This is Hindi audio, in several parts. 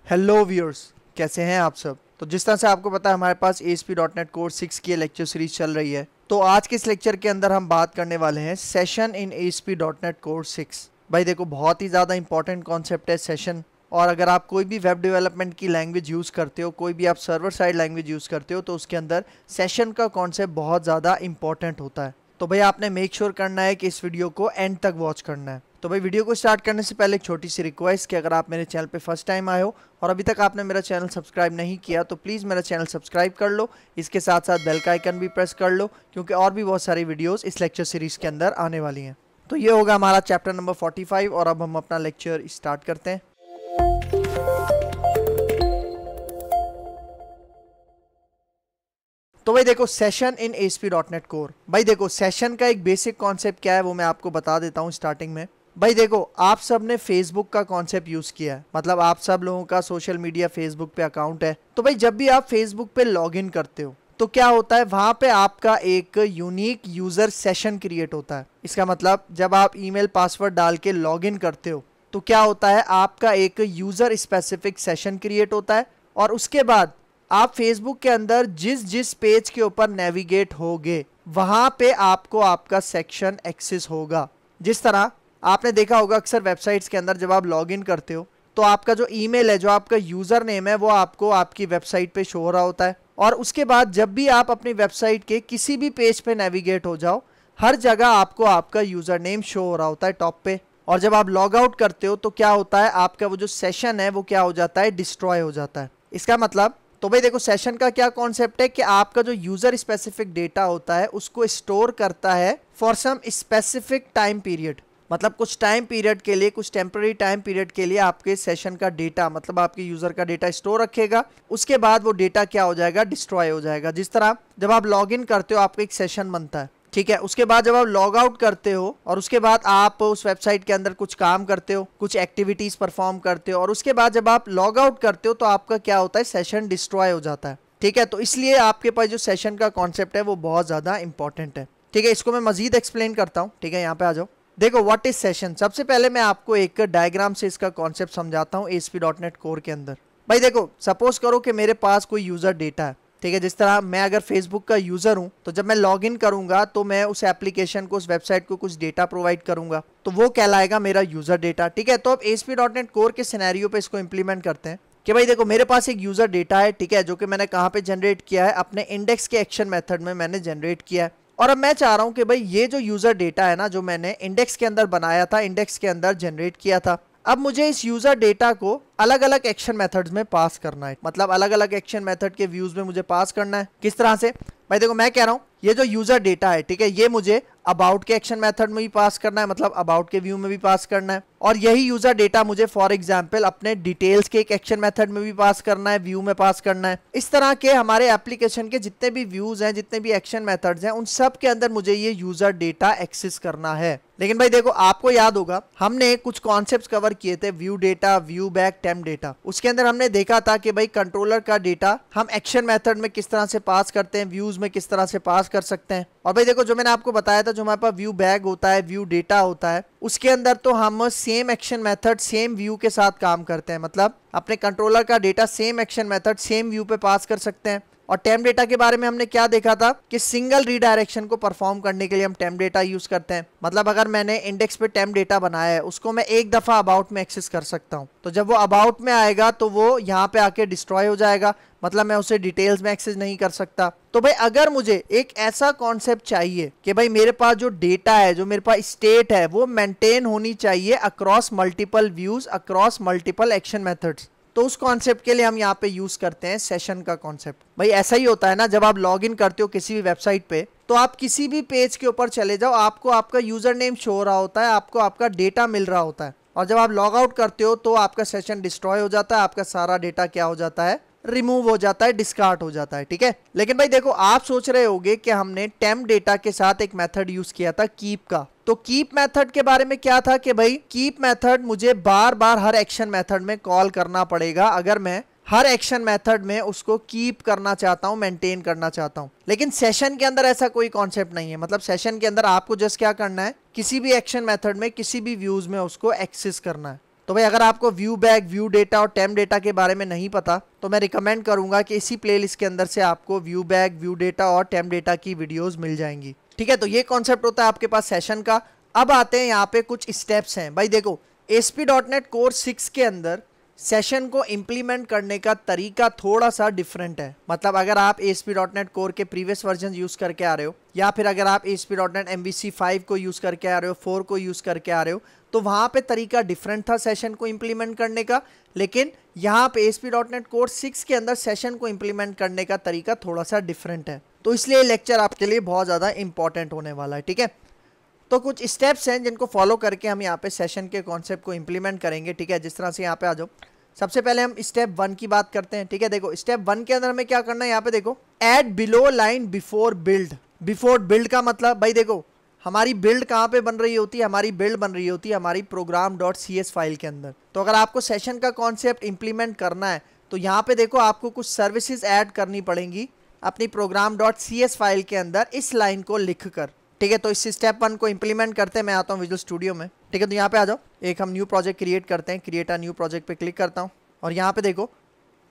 हेलो व्यूअर्स, कैसे हैं आप सब। तो जिस तरह से आपको पता है हमारे पास ASP.NET कोर्स 6 की लेक्चर सीरीज चल रही है। तो आज के इस लेक्चर के अंदर हम बात करने वाले हैं सेशन इन ASP.NET कोर्स 6। भाई देखो, बहुत ही ज़्यादा इंपॉर्टेंट कॉन्सेप्ट है सेशन। और अगर आप कोई भी वेब डेवलपमेंट की लैंग्वेज यूज़ करते हो, कोई भी आप सर्वर साइड लैंग्वेज यूज़ करते हो, तो उसके अंदर सेशन का कॉन्सेप्ट बहुत ज़्यादा इंपॉर्टेंट होता है। तो भाई आपने मेक श्योर करना है कि इस वीडियो को एंड तक वॉच करना है। तो भाई वीडियो को स्टार्ट करने से पहले एक छोटी सी रिक्वेस्ट कि अगर आप मेरे चैनल पे फर्स्ट टाइम आए हो और अभी तक आपने मेरा चैनल सब्सक्राइब नहीं किया तो प्लीज़ मेरा चैनल सब्सक्राइब कर लो। इसके साथ साथ बेल का आइकन भी प्रेस कर लो, क्योंकि और भी बहुत सारी वीडियोस इस लेक्चर सीरीज़ के अंदर आने वाली हैं। तो ये होगा हमारा चैप्टर नंबर 45 और अब हम अपना लेक्चर स्टार्ट करते हैं। तो भाई देखो, सेशन इन ASP.NET कोर। भाई देखो, सेशन का एक बेसिक कॉन्सेप्ट क्या है वो मैं आपको बता देता हूँ स्टार्टिंग में। भाई देखो, आप सब ने फेसबुक का कॉन्सेप्ट यूज किया है, मतलब आप सब लोगों का सोशल मीडिया फेसबुक पे अकाउंट है। तो भाई जब भी आप फेसबुक पे लॉगिन करते हो तो क्या होता है, वहां पे आपका एक यूनिक यूजर सेशन क्रिएट होता है। इसका मतलब जब आप ईमेल पासवर्ड डाल के लॉगिन करते हो तो क्या होता है, आपका एक यूजर स्पेसिफिक सेशन क्रिएट होता है। और उसके बाद आप फेसबुक के अंदर जिस जिस पेज के ऊपर नेविगेट होगे वहां पे आपको आपका सेक्शन एक्सेस होगा। जिस तरह आपने देखा होगा अक्सर वेबसाइट्स के अंदर जब आप लॉगिन करते हो तो आपका जो ईमेल है, जो आपका यूजर नेम है, वो आपको आपकी वेबसाइट पे शो हो रहा होता है। और उसके बाद जब भी आप अपनी वेबसाइट के किसी भी पेज पे नेविगेट हो जाओ, हर जगह आपको आपका यूजर नेम शो हो रहा होता है टॉप पे। और जब आप लॉग आउट करते हो तो क्या होता है, आपका वो जो सेशन है वो क्या हो जाता है, डिस्ट्रॉय हो जाता है। इसका मतलब, तो भाई देखो, सेशन का क्या कॉन्सेप्ट है कि आपका जो यूजर स्पेसिफिक डेटा होता है उसको स्टोर करता है for some specific time period. मतलब कुछ टाइम पीरियड के लिए, कुछ टेम्पररी टाइम पीरियड के लिए आपके सेशन का डेटा, मतलब आपके यूजर का डेटा स्टोर रखेगा। उसके बाद वो डेटा क्या हो जाएगा, डिस्ट्रॉय हो जाएगा। जिस तरह जब आप लॉग इन करते हो आपका एक सेशन बनता है, ठीक है। उसके बाद जब आप लॉग आउट करते हो और उसके बाद आप उस वेबसाइट के अंदर कुछ काम करते हो, कुछ एक्टिविटीज परफॉर्म करते हो, और उसके बाद जब आप लॉग आउट करते हो तो आपका क्या होता है, सेशन डिस्ट्रॉय हो जाता है। ठीक है, तो इसलिए आपके पास जो सेशन का कॉन्सेप्ट है वो बहुत ज्यादा इंपॉर्टेंट है। ठीक है, इसको मैं मजीद एक्सप्लेन करता हूँ। ठीक है, यहाँ पे आ जाओ। देखो, व्हाट इज सेशन। सबसे पहले मैं आपको एक डायग्राम से इसका कॉन्सेप्ट समझाता हूँ ASP.NET कोर के अंदर। भाई देखो, सपोज करो कि मेरे पास कोई यूजर डेटा है। ठीक है, जिस तरह मैं अगर फेसबुक का यूजर हूं तो जब मैं लॉग इन करूंगा तो मैं उस एप्लीकेशन को, उस वेबसाइट को कुछ डेटा प्रोवाइड करूंगा, तो वो कहलाएगा मेरा यूजर डेटा। ठीक है, तो अब ASP.NET कोर के सिनेरियो पे इसको इंप्लीमेंट करते हैं कि भाई देखो, मेरे पास एक यूजर डेटा है, ठीक है, जो कि मैंने कहाँ पे जनरेट किया है, अपने इंडेक्स के एक्शन मेथड में मैंने जनरेट किया है। और अब मैं चाह रहा हूं कि भाई ये जो यूजर डेटा है ना, जो मैंने इंडेक्स के अंदर बनाया था, इंडेक्स के अंदर जनरेट किया था, अब मुझे इस यूजर डेटा को अलग अलग एक्शन मेथड्स में पास करना है। मतलब अलग अलग एक्शन मेथड के व्यूज में मुझे पास करना है। किस तरह से, भाई देखो, मैं कह रहा हूं ये जो यूजर डेटा है, ठीक है, ये मुझे अबाउट के एक्शन मेथड में भी पास करना है, मतलब अबाउट के व्यू में भी पास करना है। और यही यूजर डेटा मुझे फॉर एग्जांपल अपने डिटेल्स के एक एक्शन मेथड में भी पास करना है, व्यू में पास करना है। इस तरह के हमारे एप्लीकेशन के जितने भी व्यूज हैं, जितने भी एक्शन मेथड्स हैं, उन सब के अंदर मुझे ये यूजर डेटा एक्सेस करना है। लेकिन भाई देखो, आपको याद होगा हमने कुछ कॉन्सेप्ट्स कवर किए थे, view data, view back, temp data. उसके अंदर हमने देखा था कि भाई कंट्रोलर का डेटा हम एक्शन मेथड में किस तरह से पास करते हैं, व्यूज में किस तरह से पास कर सकते हैं। और भाई देखो, जो मैंने आपको बताया था, जो हमारे पास व्यू बैग होता है, व्यू डेटा होता है, उसके अंदर तो हम same action method same view के साथ काम करते हैं। मतलब अपने कंट्रोलर का data same action method same view पे पास कर सकते हैं। और टेम्प डेटा के बारे में हमने क्या देखा था कि सिंगल रीडायरेक्शन को परफॉर्म करने के लिए हम टेम्प डेटा यूज करते हैं। मतलब अगर मैंने इंडेक्स पे टेम्प डेटा बनाया है, उसको मैं एक दफा अबाउट में एक्सेस कर सकता हूं, तो जब वो अबाउट में आएगा तो वो यहाँ पे आके डिस्ट्रॉय हो जाएगा। मतलब मैं उसे डिटेल्स में एक्सेस नहीं कर सकता। तो भाई अगर मुझे एक ऐसा कॉन्सेप्ट चाहिए कि भाई मेरे पास जो डेटा है, जो मेरे पास स्टेट है, वो मेंटेन होनी चाहिए across multiple views, across multiple action methods, तो उस कॉन्सेप्ट के लिए हम यहाँ पे यूज करते हैं सेशन का कॉन्सेप्ट। भाई ऐसा ही होता है ना, जब आप लॉग इन करते हो किसी भी वेबसाइट पे, तो आप किसी भी पेज के ऊपर चले जाओ, आपको आपका यूजर नेम शो हो रहा होता है, आपको आपका डेटा मिल रहा होता है। और जब आप लॉग आउट करते हो तो आपका सेशन डिस्ट्रॉय हो जाता है, आपका सारा डेटा क्या हो जाता है, रिमूव हो जाता है, डिस्कार्ड हो जाता है। ठीक है, लेकिन भाई देखो, आप सोच रहे होगे कि हमने टेम्प डेटा के साथ एक मेथड यूज किया था कीप का। तो कीप मेथड के बारे में क्या था कि भाई कीप मेथड मुझे बार बार हर एक्शन मेथड में कॉल करना पड़ेगा अगर मैं हर एक्शन मेथड में उसको कीप करना चाहता हूं, मेंटेन करना चाहता हूं। लेकिन सेशन के अंदर ऐसा कोई कॉन्सेप्ट नहीं है। मतलब सेशन के अंदर आपको जस्ट क्या करना है, किसी भी एक्शन मेथड में, किसी भी व्यूज में उसको एक्सेस करना है। तो भाई अगर आपको व्यू बैक, व्यू डेटा और टेम्प डेटा के बारे में नहीं पता तो मैं रिकमेंड करूंगा कि इसी प्लेलिस्ट के अंदर से आपको व्यू बैक, व्यू डेटा और टेम्प डेटा की वीडियोस मिल जाएंगी। ठीक है, तो ये कॉन्सेप्ट होता है आपके पास सेशन का। अब आते हैं यहाँ पे कुछ स्टेप्स हैं। भाई देखो ASP.NET Core 6 के अंदर सेशन को इम्प्लीमेंट करने का तरीका थोड़ा सा डिफरेंट है। मतलब अगर आप ASP.NET Core के प्रीवियस वर्जन यूज करके आ रहे हो या फिर अगर आप ASP.NET MVC 5 को यूज करके आ रहे हो, 4 को यूज करके आ रहे हो, तो वहां पे तरीका डिफरेंट था सेशन को इम्प्लीमेंट करने का। लेकिन यहाँ पे ASP.NET Core 6 के अंदर सेशन को इम्प्लीमेंट करने का तरीका थोड़ा सा डिफरेंट है। तो इसलिए लेक्चर आपके लिए बहुत ज़्यादा इंपॉर्टेंट होने वाला है। ठीक है, तो कुछ स्टेप्स हैं जिनको फॉलो करके हम यहाँ पे सेशन के कॉन्सेप्ट को इम्प्लीमेंट करेंगे। ठीक है, जिस तरह से यहाँ पे आ जाओ, सबसे पहले हम स्टेप 1 की बात करते हैं। ठीक है, देखो स्टेप 1 के अंदर हमें क्या करना है, यहाँ पे देखो add below line before build. Before build का मतलब भाई देखो हमारी बिल्ड कहाँ पे बन रही होती है, हमारी बिल्ड बन रही होती है हमारी program.cs फाइल के अंदर। तो अगर आपको सेशन का कॉन्सेप्ट इंप्लीमेंट करना है तो यहाँ पे देखो आपको कुछ सर्विसेज ऐड करनी पड़ेंगी अपनी program.cs फाइल के अंदर इस लाइन को लिख कर। ठीक है, तो इस स्टेप 1 को इंप्लीमेंट करते हैं। मैं आता हूँ विजुअल स्टूडियो में। ठीक है, तो यहाँ पे आ जाओ, एक हम न्यू प्रोजेक्ट क्रिएट करते हैं। क्रिएट अ न्यू प्रोजेक्ट पे क्लिक करता हूँ और यहाँ पे देखो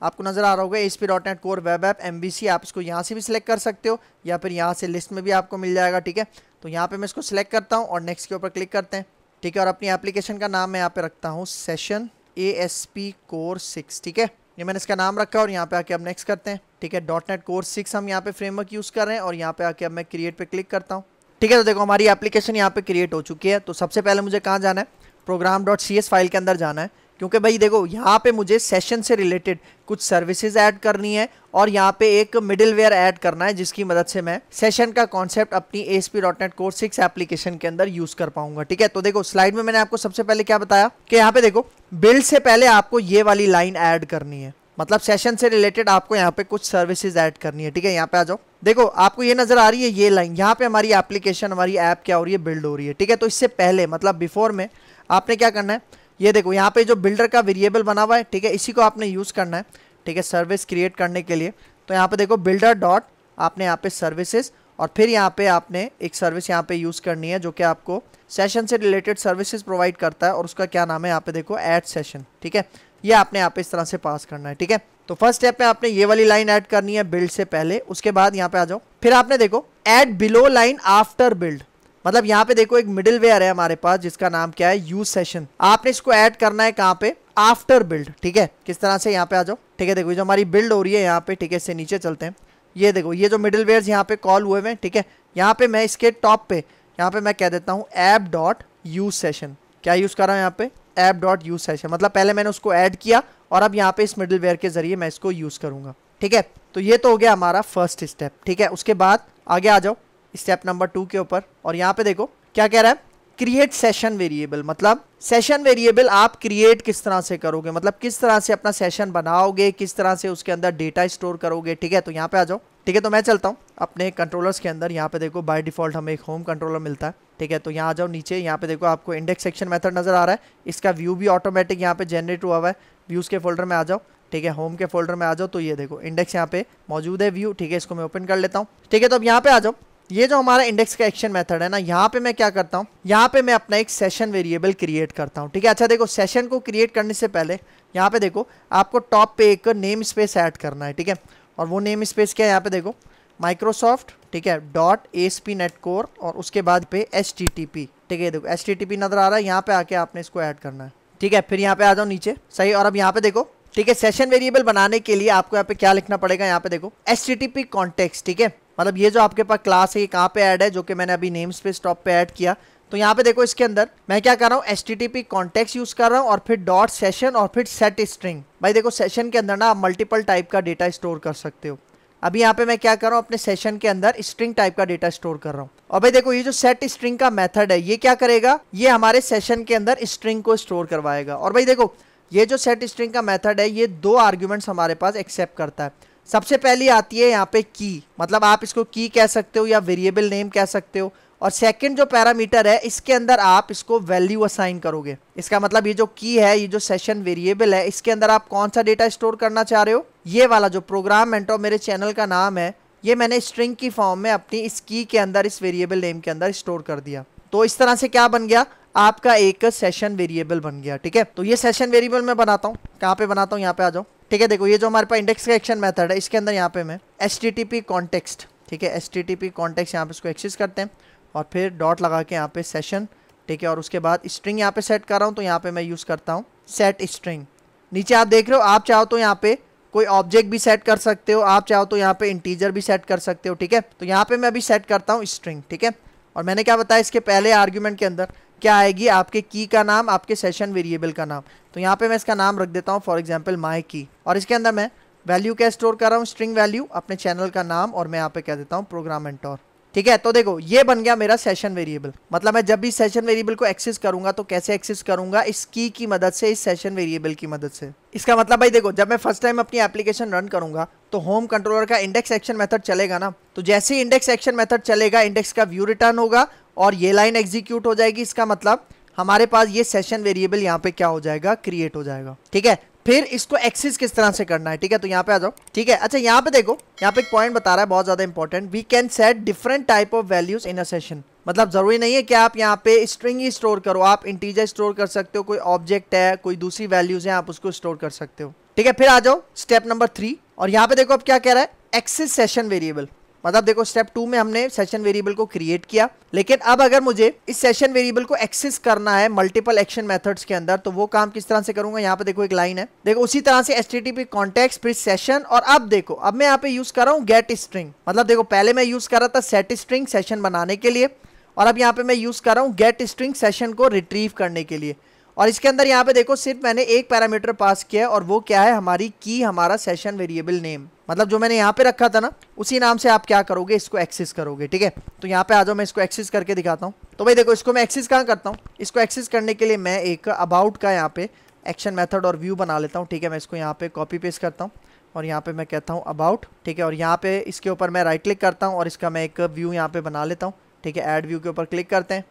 आपको नजर आ रहा होगा ASP.NET Core web app MVC। आप इसको यहाँ से भी सिलेक्ट कर सकते हो या फिर यहाँ से लिस्ट में भी आपको मिल जाएगा। ठीक है, तो यहाँ पे मैं इसको सिलेक्ट करता हूँ और नेक्स्ट के ऊपर क्लिक करते हैं। ठीक है, और अपनी एप्लीकेशन का नाम मैं यहाँ पे रखता हूँ सेशन ASP Core 6। ठीक है, ये मैंने इसका नाम रखा और यहाँ पे आके अब नेक्स्ट करते हैं। ठीक है, .NET Core 6 हम यहाँ पे फ्रेमवर्क यूज़ कर रहे हैं और यहाँ पे आके अब मैं क्रिएट पे क्लिक करता हूँ। ठीक है, तो देखो हमारी एप्लीकेशन यहाँ पे क्रिएट हो चुकी है। तो सबसे पहले मुझे कहाँ जाना है, program.cs फाइल के अंदर जाना है, क्योंकि भाई देखो यहाँ पे मुझे सेशन से रिलेटेड कुछ सर्विसेज ऐड करनी है और यहाँ पे एक मिडिलवेयर ऐड करना है जिसकी मदद से मैं सेशन का कॉन्सेप्ट अपनी ASP.NET Core 6 एप्लीकेशन के अंदर यूज कर पाऊंगा। ठीक है, तो देखो स्लाइड में मैंने आपको सबसे पहले क्या बताया कि यहाँ पे देखो बिल्ड से पहले आपको ये वाली लाइन ऐड करनी है, मतलब सेशन से रिलेटेड आपको यहाँ पे कुछ सर्विसेज ऐड करनी है। ठीक है, यहाँ पे आ जाओ, देखो आपको ये नजर आ रही है ये लाइन, यहाँ पे हमारी एप्लीकेशन, हमारी ऐप क्या हो रही है, बिल्ड हो रही है। ठीक है, तो इससे पहले मतलब बिफोर में आपने क्या करना है, ये देखो यहाँ पे जो बिल्डर का वेरिएबल बना हुआ है, ठीक है, इसी को आपने यूज करना है। ठीक है, सर्विस क्रिएट करने के लिए तो यहाँ पे देखो बिल्डर डॉट आपने यहाँ पे सर्विसेज और फिर यहाँ पे आपने एक सर्विस यहाँ पे यूज करनी है जो कि आपको सेशन से रिलेटेड सर्विसेज प्रोवाइड करता है और उसका क्या नाम है, यहाँ पे देखो ऐड सेशन। ठीक है, ये आपने यहाँ पे इस तरह से पास करना है। ठीक है, तो फर्स्ट स्टेप में आपने ये वाली लाइन ऐड करनी है बिल्ड से पहले। उसके बाद यहाँ पे आ जाओ, फिर आपने देखो add below line after build, मतलब यहाँ पे देखो एक मिडिलवेयर है हमारे पास जिसका नाम क्या है, यूज सेशन। आपने इसको ऐड करना है कहाँ पे, आफ्टर बिल्ड। ठीक है, किस तरह से, यहाँ पे आ जाओ। ठीक है, देखो जो हमारी बिल्ड हो रही है यहाँ पे, ठीक है, इससे नीचे चलते हैं। ये देखो ये जो मिडिलवेयर यहाँ पे कॉल हुए हैं, ठीक है, यहाँ पे मैं इसके टॉप पे यहाँ पे मैं कह देता हूँ ऐप डॉट यूज सेशन। क्या यूज कर रहा हूँ यहाँ पे, ऐप डॉट यूज सेशन, मतलब पहले मैंने उसको ऐड किया और अब यहाँ पे इस मिडिलवेयर के जरिए मैं इसको यूज करूंगा। ठीक है, तो ये तो हो गया हमारा फर्स्ट स्टेप। ठीक है, उसके बाद आगे आ जाओ स्टेप नंबर 2 के ऊपर और यहाँ पे देखो क्या कह रहा है, क्रिएट सेशन वेरिएबल। मतलब सेशन वेरिएबल आप क्रिएट किस तरह से करोगे, मतलब किस तरह से अपना सेशन बनाओगे, किस तरह से उसके अंदर डेटा स्टोर करोगे। ठीक है, तो यहाँ पे आ जाओ। ठीक है, तो मैं चलता हूँ अपने कंट्रोलर्स के अंदर। यहाँ पे देखो बाय डिफॉल्ट हमें एक होम कंट्रोलर मिलता है। ठीक है, तो यहाँ आ जाओ नीचे, यहाँ पे देखो आपको इंडेक्स सेक्शन मेथड नजर आ रहा है, इसका व्यू भी ऑटोमेटिक यहाँ पे जनरेट हुआ हुआ है। व्यूज के फोल्डर में आ जाओ। ठीक है, होम के फोल्डर में आ जाओ, तो ये देखो इंडेक्स यहाँ पे मौजूद है व्यू। ठीक है, इसको मैं ओपन कर लेता हूँ। ठीक है, तो अब यहाँ पे आ जाओ, ये जो हमारा इंडेक्स का एक्शन मेथड है ना, यहाँ पे मैं क्या करता हूँ, यहाँ पे मैं अपना एक सेशन वेरिएबल क्रिएट करता हूँ। ठीक है, अच्छा देखो सेशन को क्रिएट करने से पहले यहाँ पे देखो आपको टॉप पे एक नेम स्पेस ऐड करना है। ठीक है, और वो नेम स्पेस क्या है, यहाँ पे देखो माइक्रोसॉफ्ट, ठीक है, .ASP.NET Core और उसके बाद पे HTTP। ठीक है, देखो HTTP नजर आ रहा है, यहाँ पे आके आपने इसको ऐड करना है। ठीक है, फिर यहाँ पे आ जाओ नीचे, सही, और अब यहाँ पे देखो, ठीक है, सेशन वेरिएबल बनाने के लिए आपको यहाँ पे क्या लिखना पड़ेगा, यहाँ पे देखो HTTP कॉन्टेक्स्ट। ठीक है, मतलब ये जो आपके पास क्लास है ये कहाँ पे ऐड है, जो कि मैंने अभी नेम स्पेस टॉप पे ऐड किया। तो यहाँ पे देखो इसके अंदर मैं क्या कर रहा हूँ, HTTP कॉन्टेक्स्ट यूज कर रहा हूँ और फिर डॉट सेशन और फिर सेट स्ट्रिंग। भाई देखो सेशन के अंदर ना आप मल्टीपल टाइप का डेटा स्टोर कर सकते हो। अभी यहाँ पे मैं क्या कर रहा हूँ, अपने सेशन के अंदर स्ट्रिंग टाइप का डेटा स्टोर कर रहा हूँ। और भाई देखो ये जो सेट स्ट्रिंग का मेथड है ये क्या करेगा, ये हमारे सेशन के अंदर स्ट्रिंग को स्टोर करवाएगा। और भाई देखो ये जो सेट स्ट्रिंग का मेथड है ये 2 आर्ग्यूमेंट्स हमारे पास एक्सेप्ट करता है। सबसे पहली आती है यहाँ पे की, मतलब आप इसको की कह सकते हो या वेरिएबल नेम कह सकते हो। और सेकंड जो पैरामीटर है इसके अंदर आप इसको वैल्यू असाइन करोगे। इसका मतलब ये जो की है, ये जो सेशन वेरिएबल है, इसके अंदर आप कौन सा डेटा स्टोर करना चाह रहे हो, ये वाला जो प्रोग्राम मेंटोर मेरे चैनल का नाम है, ये मैंने स्ट्रिंग की फॉर्म में अपनी इस की के अंदर, इस वेरिएबल नेम के अंदर स्टोर कर दिया। तो इस तरह से क्या बन गया, आपका एक सेशन वेरिएबल बन गया। ठीक है, तो ये सेशन वेरिएबल मैं बनाता हूँ, कहाँ पे बनाता हूँ, यहाँ पे आ जाओ। ठीक है, देखो ये जो हमारे पास इंडेक्स का एक्शन मेथड है, इसके अंदर यहाँ पे मैं http कॉन्टेक्स्ट, ठीक है, http कॉन्टेक्स्ट यहाँ पे इसको एक्सेस करते हैं और फिर डॉट लगा के यहाँ पे सेशन, ठीक है, और उसके बाद स्ट्रिंग यहाँ पे सेट कर रहा हूँ, तो यहाँ पे मैं यूज़ करता हूँ सेट स्ट्रिंग। नीचे आप देख रहे हो, आप चाहो तो यहाँ पे कोई ऑब्जेक्ट भी सेट कर सकते हो, आप चाहो तो यहाँ पे इंटीजर भी सेट कर सकते हो। ठीक है, तो यहाँ पे मैं अभी सेट करता हूँ स्ट्रिंग। ठीक है, और मैंने क्या बताया, इसके पहले आर्ग्यूमेंट के अंदर क्या आएगी, आपके की का नाम, आपके सेशन वेरिएबल का नाम। तो यहाँ पे मैं इसका नाम रख देता हूँ फॉर एग्जांपल माई की, और इसके अंदर मैं वैल्यू क्या स्टोर कर रहा हूँ, स्ट्रिंग वैल्यू, अपने चैनल का नाम, और मैं यहाँ पे कह देता हूँ प्रोग्राम मेंटोर। ठीक है, तो देखो ये बन गया मेरा सेशन वेरिएबल। मतलब मैं जब भी सेशन वेरिएबल को एक्सेस करूंगा तो कैसे एक्सेस करूंगा, इस की मदद से, इस सेशन वेरिएबल की मदद से। इसका मतलब भाई देखो, जब मैं फर्स्ट टाइम अपनी एप्लीकेशन रन करूंगा तो होम कंट्रोलर का इंडेक्स एक्शन मेथड चलेगा ना, तो जैसे ही इंडेक्स एक्शन मेथड चलेगा, इंडेक्स का व्यू रिटर्न होगा और ये लाइन एग्जीक्यूट हो जाएगी। इसका मतलब हमारे पास ये सेशन वेरिएबल यहाँ पे क्या हो जाएगा, क्रिएट हो जाएगा। ठीक है, फिर इसको एक्सेस किस तरह से करना है, ठीक है, तो यहाँ पे आ जाओ। ठीक है, अच्छा यहाँ पे देखो, यहाँ पे एक पॉइंट बता रहा है बहुत ज्यादा important, we can set different type of values in a session. मतलब जरूरी नहीं है कि आप यहाँ पे स्ट्रिंग ही स्टोर करो, आप इंटीजर स्टोर कर सकते हो, कोई ऑब्जेक्ट है, कोई दूसरी वैल्यूज है, आप उसको स्टोर कर सकते हो। ठीक है, फिर आ जाओ स्टेप नंबर 3, और यहाँ पे देखो अब क्या कह रहा है, एक्सेस सेशन वेरिएबल। मतलब देखो स्टेप 2 में हमने सेशन वेरिएबल को क्रिएट किया, लेकिन अब अगर मुझे इस सेशन वेरिएबल को एक्सेस करना है मल्टीपल एक्शन मेथड्स के अंदर, तो वो काम किस तरह से करूंगा। यहाँ पे देखो एक लाइन है, देखो उसी तरह से http कॉन्टेक्स्ट फिर सेशन, और अब देखो अब मैं यहाँ पे यूज कर रहा हूँ गेट स्ट्रिंग। मतलब देखो पहले मैं यूज कर रहा था सेट स्ट्रिंग सेशन बनाने के लिए, और अब यहाँ पे मैं यूज कर रहा हूँ गेट स्ट्रिंग सेशन को रिट्रीव करने के लिए। और इसके अंदर यहाँ पे देखो सिर्फ मैंने एक पैरामीटर पास किया है, और वो क्या है, हमारी की, हमारा सेशन वेरिएबल नेम। मतलब जो मैंने यहाँ पे रखा था ना, उसी नाम से आप क्या करोगे, इसको एक्सेस करोगे। ठीक है, तो यहाँ पे आ जाओ, मैं इसको एक्सेस करके दिखाता हूँ। तो भाई देखो इसको मैं एक्सेस कहाँ करता हूँ, इसको एक्सेस करने के लिए मैं एक अबाउट का यहाँ पे एक्शन मेथड और व्यू बना लेता हूँ। ठीक है, मैं इसको यहाँ पे कॉपी पेस्ट करता हूँ और यहाँ पे मैं कहता हूँ अबाउट। ठीक है, और यहाँ पे इसके ऊपर मैं राइट क्लिक करता हूँ और इसका मैं एक व्यू यहाँ पे बना लेता हूँ। ठीक है, ऐड व्यू के ऊपर क्लिक करते हैं।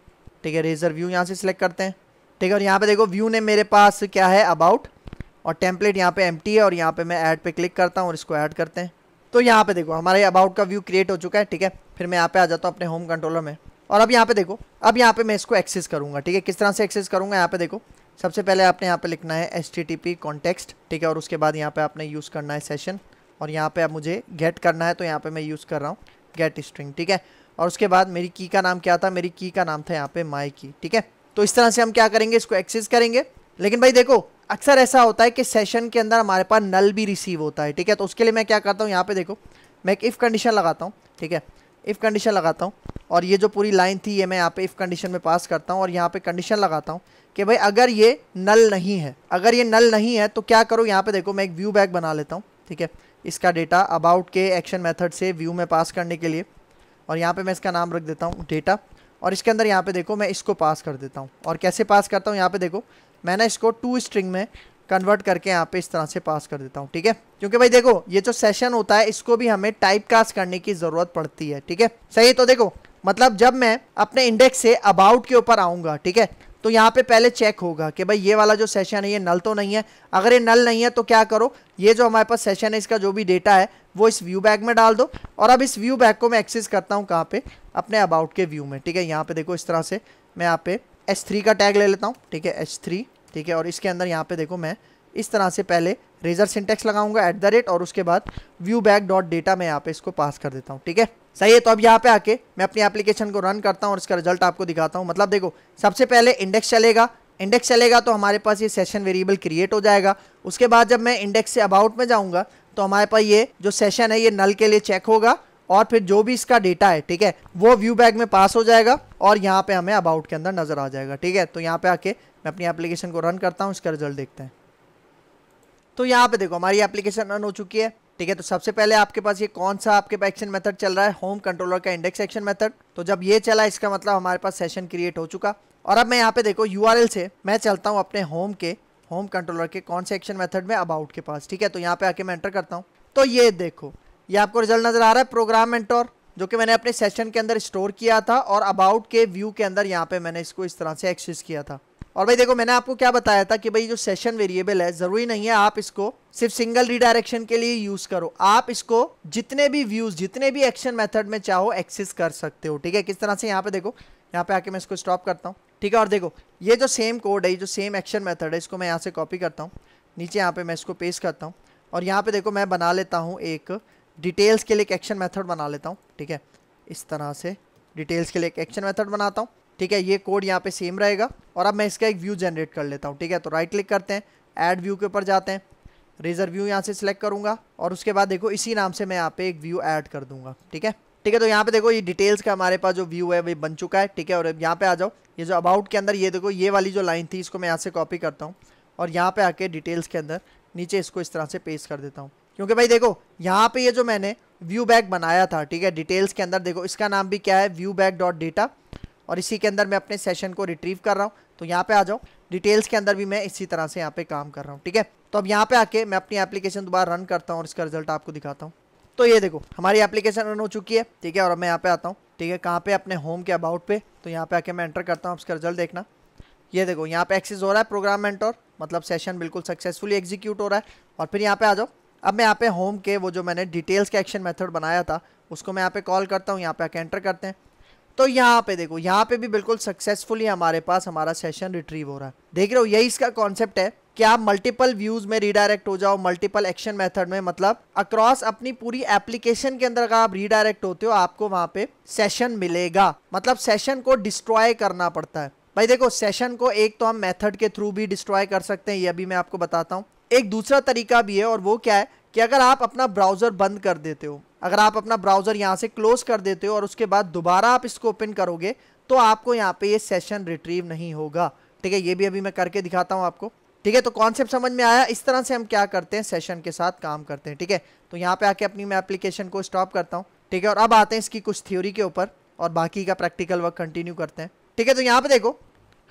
ठीक है, रेजर व्यू यहाँ से सिलेक्ट करते हैं। ठीक है, और यहाँ पे देखो व्यू ने मेरे पास क्या है, अबाउट, और टेम्पलेट यहाँ पे एम्प्टी है, और यहाँ पे मैं ऐड पे क्लिक करता हूँ और इसको ऐड करते हैं। तो यहाँ पे देखो हमारे अबाउट का व्यू क्रिएट हो चुका है। ठीक है, फिर मैं यहाँ पे आ जाता हूँ अपने होम कंट्रोलर में, और अब यहाँ पे देखो, अब यहाँ पे मैं इसको एक्सेस करूँगा। ठीक है, किस तरह से एक्सेस करूँगा, यहाँ पे देखो सबसे पहले आपने यहाँ पे लिखना है http कॉन्टेक्स्ट। ठीक है, और उसके बाद यहाँ पे आपने यूज़ करना है सेशन, और यहाँ पे अब मुझे गेट करना है, तो यहाँ पे मैं यूज़ कर रहा हूँ गेट स्ट्रिंग। ठीक है, और उसके बाद मेरी की का नाम क्या था, मेरी की का नाम था यहाँ पे माई की। ठीक है, तो इस तरह से हम क्या करेंगे, इसको एक्सेस करेंगे। लेकिन भाई देखो अक्सर ऐसा होता है कि सेशन के अंदर हमारे पास नल भी रिसीव होता है। ठीक है, तो उसके लिए मैं क्या करता हूँ, यहाँ पे देखो मैं एक इफ़ कंडीशन लगाता हूँ। ठीक है, इफ़ कंडीशन लगाता हूँ, और ये जो पूरी लाइन थी ये मैं यहाँ पे इफ़ कंडीशन में पास करता हूँ, और यहाँ पे कंडीशन लगाता हूँ कि भाई अगर ये नल नहीं है, अगर ये नल नहीं है तो क्या करो, यहाँ पे देखो मैं एक व्यू बैक बना लेता हूँ। ठीक है, इसका डेटा अबाउट के एक्शन मेथड से व्यू में पास करने के लिए, और यहाँ पे मैं इसका नाम रख देता हूँ डेटा, और इसके अंदर यहाँ पे देखो मैं इसको पास कर देता हूँ। और कैसे पास करता हूँ, यहाँ पे देखो मैंने इसको टू स्ट्रिंग में कन्वर्ट करके यहाँ पे इस तरह से पास कर देता हूँ। ठीक है, क्योंकि भाई देखो ये जो सेशन होता है इसको भी हमें टाइप कास्ट करने की ज़रूरत पड़ती है। ठीक है, सही। तो देखो मतलब जब मैं अपने इंडेक्स से अबाउट के ऊपर आऊँगा, ठीक है, तो यहाँ पे पहले चेक होगा कि भाई ये वाला जो सेशन है ये नल तो नहीं है। अगर ये नल नहीं है तो क्या करो, ये जो हमारे पास सेशन है इसका जो भी डेटा है वो इस व्यू बैग में डाल दो, और अब इस व्यू बैग को मैं एक्सेस करता हूँ कहाँ पे, अपने अबाउट के व्यू में। ठीक है, यहाँ पे देखो इस तरह से मैं यहाँ पे h3 का टैग ले लेता हूँ। ठीक है, h3। ठीक है, और इसके अंदर यहाँ पे देखो मैं इस तरह से पहले रेजर सिंटेक्स लगाऊंगा @ और उसके बाद व्यू बैग डॉट डेटा मैं यहाँ पे इसको पास कर देता हूँ। ठीक है, सही है। तो अब यहाँ पे आके मैं अपनी एप्लीकेशन को रन करता हूँ और इसका रिजल्ट आपको दिखाता हूँ। मतलब देखो सबसे पहले इंडेक्स चलेगा, इंडेक्स चलेगा तो हमारे पास ये सेशन वेरिएबल क्रिएट हो जाएगा। उसके बाद जब मैं इंडेक्स से अबाउट में जाऊँगा तो हमारे पास ये जो सेशन है ये नल के लिए चेक होगा, और फिर जो भी इसका डेटा है, ठीक है, वो व्यू बैग में पास हो जाएगा और यहाँ पे हमें अबाउट के अंदर नजर आ जाएगा। ठीक है, तो यहाँ पे आके मैं अपनी एप्लीकेशन को रन करता हूँ, इसका रिजल्ट देखते हैं। तो यहाँ पे देखो हमारी एप्लीकेशन रन हो चुकी है। ठीक है, तो सबसे पहले आपके पास ये कौन सा आपके पास एक्शन मेथड चल रहा है, होम कंट्रोलर का इंडेक्स एक्शन मेथड। तो जब ये चला इसका मतलब हमारे पास सेशन क्रिएट हो चुका। और अब मैं यहाँ पे देखो यूआरएल से मैं चलता हूँ अपने होम कंट्रोलर के कौन से एक्शन मेथड में, अबाउट के पास। ठीक है, तो यहाँ पे आके मैं एंटर करता हूँ, तो ये देखो ये आपको रिजल्ट नजर आ रहा है, प्रोग्राम मेंटोर, जो कि मैंने अपने सेशन के अंदर स्टोर किया था और अबाउट के व्यू के अंदर यहाँ पे मैंने इसको इस तरह से एक्सेस किया था। और भाई देखो मैंने आपको क्या बताया था कि भाई जो सेशन वेरिएबल है जरूरी नहीं है आप इसको सिर्फ सिंगल रिडायरेक्शन के लिए यूज करो, आप इसको जितने भी व्यूज जितने भी एक्शन मेथड में चाहो एक्सेस कर सकते हो। ठीक है, किस तरह से, यहाँ पे देखो, यहाँ पे आके मैं इसको स्टॉप करता हूँ। ठीक है। और देखो ये जो सेम कोड है, ये जो सेम एक्शन मेथड है, इसको मैं यहाँ से कॉपी करता हूँ, नीचे यहाँ पे मैं इसको पेस्ट करता हूँ और यहाँ पे देखो मैं बना लेता हूँ एक डिटेल्स के लिए एक एक्शन मेथड बना लेता हूँ। ठीक है, इस तरह से डिटेल्स के लिए एक एक्शन मेथड बनाता हूँ। ठीक है, ये कोड यहाँ पे सेम रहेगा और अब मैं इसका एक व्यू जनरेट कर लेता हूँ। ठीक है, तो राइट क्लिक करते हैं, ऐड व्यू के ऊपर जाते हैं, रेजर व्यू यहाँ से सिलेक्ट करूँगा और उसके बाद देखो इसी नाम से मैं यहाँ पे एक व्यू ऐड कर दूंगा। ठीक है, ठीक है, तो यहाँ पे देखो ये डिटेल्स का हमारे पास जो व्यू है वो बन चुका है। ठीक है, और अब यहाँ पे आ जाओ, ये जो अबाउट के अंदर ये देखो ये वाली जो लाइन थी इसको मैं यहाँ से कॉपी करता हूँ और यहाँ पे आके डिटेल्स के अंदर नीचे इसको इस तरह से पेस्ट कर देता हूँ। क्योंकि भाई देखो यहाँ पे ये जो मैंने व्यू बैक बनाया था, ठीक है, डिटेल्स के अंदर देखो इसका नाम भी क्या है, व्यू बैक डॉट डेटा, और इसी के अंदर मैं अपने सेशन को रिट्रीव कर रहा हूँ। तो यहाँ पे आ जाओ, डिटेल्स के अंदर भी मैं इसी तरह से यहाँ पे काम कर रहा हूँ। ठीक है, तो अब यहाँ पे आके मैं अपनी एप्लीकेशन दोबारा रन करता हूँ और इसका रिजल्ट आपको दिखाता हूँ। तो ये देखो हमारी एप्लीकेशन रन हो चुकी है। ठीक है, और अब मैं यहाँ पे आता हूँ। ठीक है, कहाँ पे, अपने होम के अबाउट पे। तो यहाँ पे आके मैं एंटर करता हूँ, इसका रिजल्ट देखना। ये देखो यहाँ पे एक्सेस हो रहा है प्रोग्राम मेंटोर, मतलब सेशन बिल्कुल सक्सेसफुली एग्जीक्यूट हो रहा है। और फिर यहाँ पे आ जाओ, अब मैं यहाँ पे होम के वो जो मैंने डिटेल्स का एक्शन मेथड बनाया था उसको मैं यहाँ पे कॉल करता हूँ। यहाँ पे आके एंटर करते हैं तो यहाँ पे देखो यहाँ पे भी बिल्कुल सक्सेसफुली हमारे पास हमारा सेशन रिट्रीव हो रहा है। देख रहे हो, यही इसका कॉन्सेप्ट है कि आप मल्टीपल व्यूज में रीडायरेक्ट हो जाओ, मल्टीपल एक्शन मेथड में, मतलब अक्रॉस अपनी पूरी एप्लीकेशन के अंदर अगर आप रीडायरेक्ट होते हो आपको वहां पे सेशन मिलेगा। मतलब सेशन को डिस्ट्रॉय करना पड़ता है। भाई देखो सेशन को एक तो हम मेथड के थ्रू भी डिस्ट्रॉय कर सकते हैं, ये अभी मैं आपको बताता हूँ। एक दूसरा तरीका भी है और वो क्या है कि अगर आप अपना ब्राउजर बंद कर देते हो, अगर आप अपना ब्राउजर यहाँ से क्लोज कर देते हो और उसके बाद दोबारा आप इसको ओपन करोगे तो आपको यहाँ पे ये सेशन रिट्रीव नहीं होगा। ठीक है, ये भी अभी मैं करके दिखाता हूँ आपको। ठीक है, तो कॉन्सेप्ट समझ में आया, इस तरह से हम क्या करते हैं, सेशन के साथ काम करते हैं। ठीक है, तो यहाँ पे आके अपनी मैं एप्लीकेशन को स्टॉप करता हूँ। ठीक है, और अब आते हैं इसकी कुछ थ्योरी के ऊपर और बाकी का प्रैक्टिकल वर्क कंटिन्यू करते हैं। ठीक है, तो यहाँ पे देखो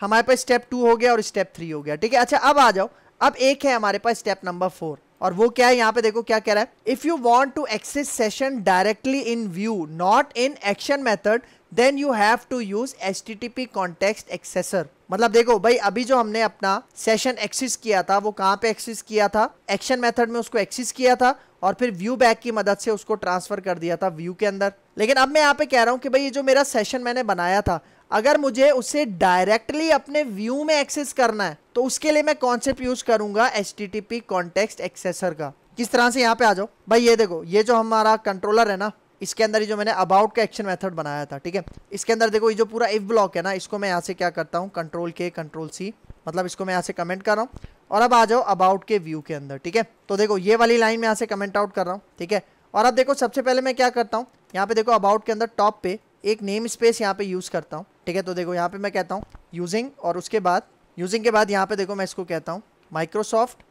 हमारे पास स्टेप 2 हो गया और स्टेप 3 हो गया। ठीक है, अच्छा अब आ जाओ, अब एक है हमारे पास स्टेप नंबर 4 और वो क्या है, यहाँ पे देखो क्या कह रहा है, if you want to access session directly in view not in action method then you have to use HTTP context accessor. मतलब देखो भाई अभी जो हमने अपना सेशन एक्सेस किया था वो कहाँ पे एक्सेस किया था, एक्शन मेथड में उसको एक्सेस किया था और फिर व्यू बैक की मदद से उसको ट्रांसफर कर दिया था व्यू के अंदर। लेकिन अब मैं यहाँ पे कह रहा हूँ कि भाई ये जो मेरा सेशन मैंने बनाया था अगर मुझे उसे डायरेक्टली अपने व्यू में एक्सेस करना है तो उसके लिए मैं कॉन्सेप्ट यूज करूंगा HTTP कॉन्टेक्स्ट एक्सेसर का। किस तरह से, यहाँ पे आ जाओ भाई, ये देखो ये जो हमारा कंट्रोलर है ना इसके अंदर ही जो मैंने अबाउट का एक्शन मेथड बनाया था। ठीक है, इसके अंदर देखो ये जो पूरा इफ ब्लॉक है ना इसको मैं यहाँ से क्या करता हूँ, Ctrl+K Ctrl+C, मतलब इसको मैं यहाँ से कमेंट कर रहा हूँ और अब आ जाओ अबाउट के व्यू के अंदर। ठीक है, तो देखो ये वाली लाइन मैं यहाँ से कमेंट आउट कर रहा हूँ। ठीक है, और अब देखो सबसे पहले मैं क्या करता हूँ, यहाँ पे देखो अबाउट के अंदर टॉप पे एक नेम स्पेस यहाँ पे यूज करता हूँ। ठीक है, तो देखो यहाँ पे मैं कहता हूँ यूजिंग और उसके बाद यूजिंग के बाद यहाँ पे देखो मैं इसको कहता हूँ माइक्रोसॉफ्ट।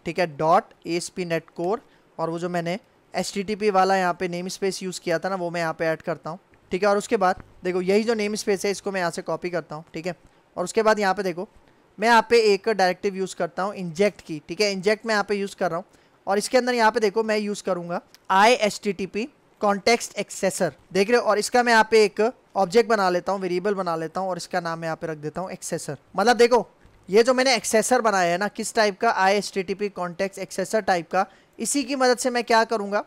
ठीक है, .ASP.NET Core और वो जो मैंने HTTP वाला यहाँ पे नेम स्पेस यूज़ किया था ना वो मैं यहाँ पे ऐड करता हूँ। ठीक है, और उसके बाद देखो यही जो नेम स्पेस है इसको मैं यहाँ से कॉपी करता हूँ। ठीक है, और उसके बाद यहाँ पे देखो मैं यहाँ पे एक डायरेक्टिव यूज़ करता हूँ इंजेक्ट की। ठीक है, इंजेक्ट मैं यहाँ पे यूज़ कर रहा हूँ और इसके अंदर यहाँ पे देखो मैं यूज़ करूँगा HTTP कॉन्टेक्स्ट एक्सेसर। देख रहे हो, और इसका मैं यहाँ पे एक ऑब्जेक्ट बना लेता हूँ, वेरिएबल बना लेता हूँ और इसका नाम मैं यहाँ पे रख देता हूँ एक्सेसर। मतलब देखो ये जो मैंने एक्सेसर बनाया है ना किस टाइप का, HTTP कॉन्टेक्स्ट एक्सेसर टाइप का, इसी की मदद से मैं क्या करूँगा,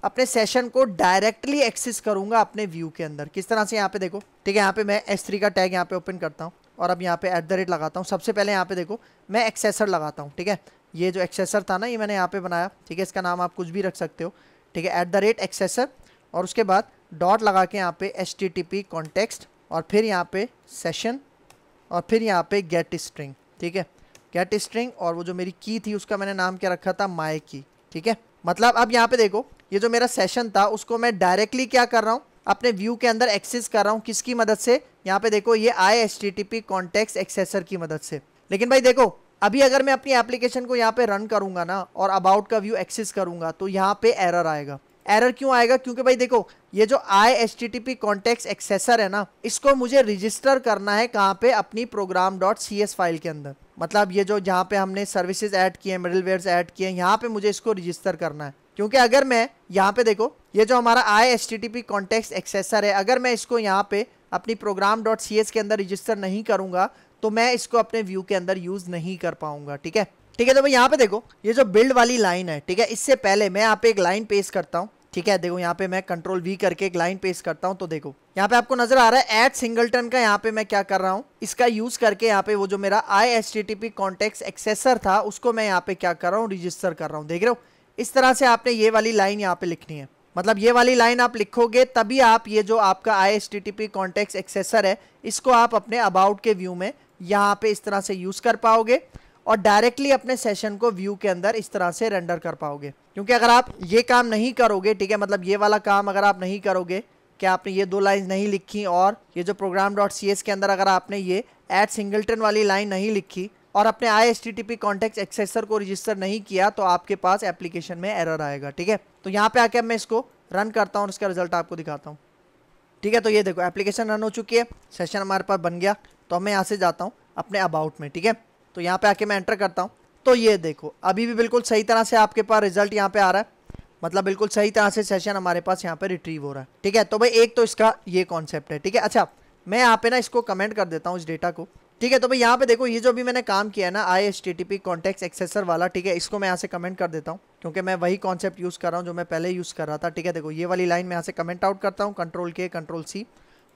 अपने सेशन को डायरेक्टली एक्सेस करूँगा अपने व्यू के अंदर। किस तरह से, यहाँ पे देखो। ठीक है, यहाँ पे मैं S3 का टैग यहाँ पे ओपन करता हूँ और अब यहाँ पे @ लगाता हूँ। सबसे पहले यहाँ पे देखो मैं एक्सेसर लगाता हूँ। ठीक है, ये जो एक्सेसर था ना ये मैंने यहाँ पे बनाया। ठीक है, इसका नाम आप कुछ भी रख सकते हो। ठीक है, @एक्सेसर और उसके बाद डॉट लगा के यहाँ पे HTTP कॉन्टेक्स्ट और फिर यहाँ पे सेशन और फिर यहाँ पे गेट स्ट्रिंग। ठीक है, गेट स्ट्रिंग और वो जो मेरी की थी उसका मैंने नाम क्या रखा था, माई की। ठीक है, मतलब अब यहाँ पे देखो ये जो मेरा सेशन था उसको मैं डायरेक्टली क्या कर रहा हूँ, अपने व्यू के अंदर एक्सेस कर रहा हूँ। किसकी मदद से, यहाँ पे देखो ये HTTP कॉन्टेक्स्ट एक्सेसर की मदद से। लेकिन भाई देखो अभी अगर मैं अपनी एप्लीकेशन को यहाँ पे रन करूंगा ना और अबाउट का व्यू एक्सेस करूंगा तो यहाँ पे एरर आएगा। एरर क्यों आएगा, क्योंकि भाई देखो ये जो HTTP कॉन्टेक्स्ट एक्सेसर है ना इसको मुझे रजिस्टर करना है कहाँ पे, अपनी program.cs फाइल के अंदर। मतलब ये जो जहाँ पे हमने सर्विसेज ऐड किए, मिडलवेयर्स ऐड किए, यहाँ पे मुझे इसको रजिस्टर करना है। क्योंकि अगर मैं यहाँ पे देखो ये जो हमारा HTTP कॉन्टेक्स्ट एक्सेसर है अगर मैं इसको यहाँ पे अपनी program.cs के अंदर रजिस्टर नहीं करूंगा तो मैं इसको अपने व्यू के अंदर यूज नहीं कर पाऊंगा। ठीक है, ठीक है, तो भाई यहाँ पे देखो ये जो बिल्ड वाली लाइन है, ठीक है, इससे पहले मैं यहाँ पे एक लाइन पेस्ट करता हूँ ठीक है, देखो यहाँ पे मैं कंट्रोल वी करके एक लाइन पेस्ट करता हूँ, तो देखो यहाँ पे आपको नजर आ रहा है ऐड सिंगलटन का यहाँ पे मैं क्या कर रहा हूँ, इसका यूज करके यहाँ पे वो जो मेरा IHTTP कॉन्टेक्स्ट एक्सेसर था उसको मैं यहाँ पे क्या कर रहा हूँ, रजिस्टर कर रहा हूँ। देख रहे हो, इस तरह से आपने ये वाली लाइन यहाँ पे लिखनी है। मतलब ये वाली लाइन आप लिखोगे तभी आप ये जो आपका IHTTP कॉन्टेक्स्ट एक्सेसर है इसको आप अपने अबाउट के व्यू में यहाँ पे इस तरह से यूज कर पाओगे और डायरेक्टली अपने सेशन को व्यू के अंदर इस तरह से रेंडर कर पाओगे। क्योंकि अगर आप ये काम नहीं करोगे, ठीक है, मतलब ये वाला काम अगर आप नहीं करोगे कि आपने ये 2 लाइन नहीं लिखी और ये जो program.cs के अंदर अगर आपने ये ऐड सिंगलटन वाली लाइन नहीं लिखी और अपने IHTTP कॉन्टेक्स्ट एक्सेसर को रजिस्टर नहीं किया तो आपके पास एप्लीकेशन में एरर आएगा। ठीक है, तो यहाँ पे आके मैं इसको रन करता हूँ और इसका रिजल्ट आपको दिखाता हूँ। ठीक है, तो ये देखो एप्लीकेशन रन हो चुकी है, सेशन हमारे पास बन गया। तो मैं यहाँ से जाता हूँ अपने अबाउट में। ठीक है, तो यहाँ पे आके मैं एंटर करता हूँ, तो ये देखो अभी भी बिल्कुल सही तरह से आपके पास रिजल्ट यहाँ पे आ रहा है। मतलब बिल्कुल सही तरह से सेशन हमारे पास यहाँ पे रिट्रीव हो रहा है। ठीक है, तो भाई एक तो इसका ये कॉन्सेप्ट है। ठीक है, अच्छा मैं यहाँ पे ना इसको कमेंट कर देता हूँ इस डेटा को। ठीक है, तो भाई यहाँ पे देखो ये जो भी मैंने काम किया है ना IHTTP कॉन्टेक्स्ट एक्सेसर वाला, ठीक है, इसको मैं यहाँ से कमेंट कर देता हूँ क्योंकि मैं वही कॉन्सेप्ट यूज़ कर रहा हूँ जो मैं पहले यूज़ कर रहा था। ठीक है, देखो ये वाली लाइन मैं यहाँ से कमेंट आउट करता हूँ, Ctrl+K Ctrl+C,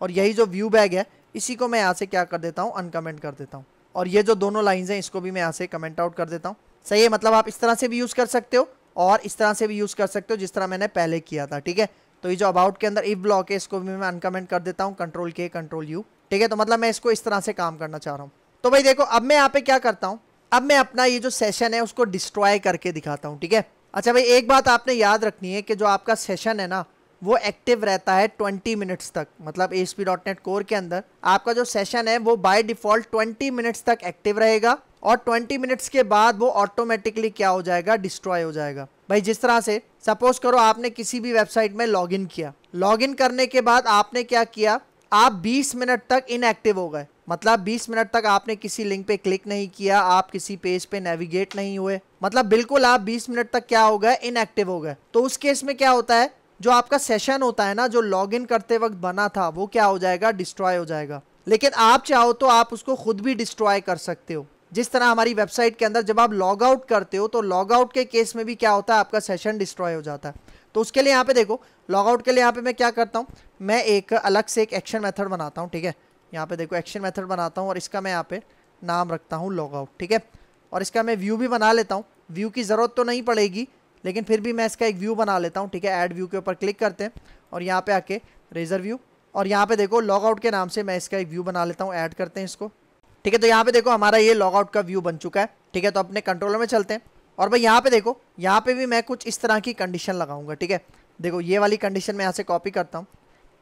और यही जो व्यू बैग है इसी को मैं यहाँ से क्या कर देता हूँ, अनकमेंट कर देता हूँ। और ये जो दोनों लाइन्स हैं इसको भी मैं यहाँ से कमेंट आउट कर देता हूँ। सही है, मतलब आप इस तरह से भी यूज़ कर सकते हो और इस तरह से भी यूज़ कर सकते हो जिस तरह मैंने पहले किया था। ठीक है, तो ये जो अबाउट के अंदर इफ ब्लॉक है इसको भी मैं अनकमेंट कर देता हूँ, Ctrl+K Ctrl+U। ठीक है, तो मतलब मैं इसको इस तरह से काम करना चाह रहा हूँ। तो भाई देखो अब मैं यहाँ पे क्या करता हूँ, अब मैं अपना ये जो सेशन है उसको डिस्ट्रॉय करके दिखाता हूँ। ठीक है, अच्छा भाई एक बात आपने याद रखनी है कि जो आपका सेशन है ना वो एक्टिव रहता है 20 मिनट्स तक। मतलब ASP.NET कोर के अंदर आपका जो सेशन है वो बाय डिफॉल्ट 20 मिनट्स तक एक्टिव रहेगा और 20 मिनट्स के बाद वो ऑटोमेटिकली क्या हो जाएगा, डिस्ट्रॉय हो जाएगा। भाई जिस तरह से सपोज करो आपने किसी भी वेबसाइट में लॉगिन किया, लॉगिन करने के बाद आपने क्या किया, आप 20 मिनट तक इनएक्टिव हो गए। मतलब 20 मिनट तक आपने किसी लिंक पे क्लिक नहीं किया, आप किसी पेज पे नेविगेट नहीं हुए, मतलब बिल्कुल आप 20 मिनट तक क्या हो गए, इनएक्टिव हो गए। तो उस केस में क्या होता है, जो आपका सेशन होता है ना जो लॉगिन करते वक्त बना था वो क्या हो जाएगा, डिस्ट्रॉय हो जाएगा। लेकिन आप चाहो तो आप उसको खुद भी डिस्ट्रॉय कर सकते हो। जिस तरह हमारी वेबसाइट के अंदर जब आप लॉग आउट करते हो तो लॉग आउट के केस में भी क्या होता है, आपका सेशन डिस्ट्रॉय हो जाता है। तो उसके लिए यहाँ पे देखो लॉग आउट के लिए यहाँ पे मैं क्या करता हूँ, मैं एक अलग से एक एक्शन मेथड बनाता हूँ। ठीक है, यहाँ पे देखो एक्शन मेथड बनाता हूँ और इसका मैं यहाँ पे नाम रखता हूँ लॉग आउट। ठीक है, और इसका मैं व्यू भी बना लेता हूँ। व्यू की ज़रूरत तो नहीं पड़ेगी लेकिन फिर भी मैं इसका एक व्यू बना लेता हूँ। ठीक है, ऐड व्यू के ऊपर क्लिक करते हैं और यहाँ पे आके रेजर व्यू, और यहाँ पे देखो लॉग आउट के नाम से मैं इसका एक व्यू बना लेता हूँ। ऐड करते हैं इसको। ठीक है, तो यहाँ पे देखो हमारा ये लॉग आउट का व्यू बन चुका है। ठीक है, तो अपने कंट्रोलर में चलते हैं और भाई यहाँ पे देखो यहाँ पे भी मैं कुछ इस तरह की कंडीशन लगाऊंगा। ठीक है, देखो ये वाली कंडीशन मैं यहाँ से कॉपी करता हूँ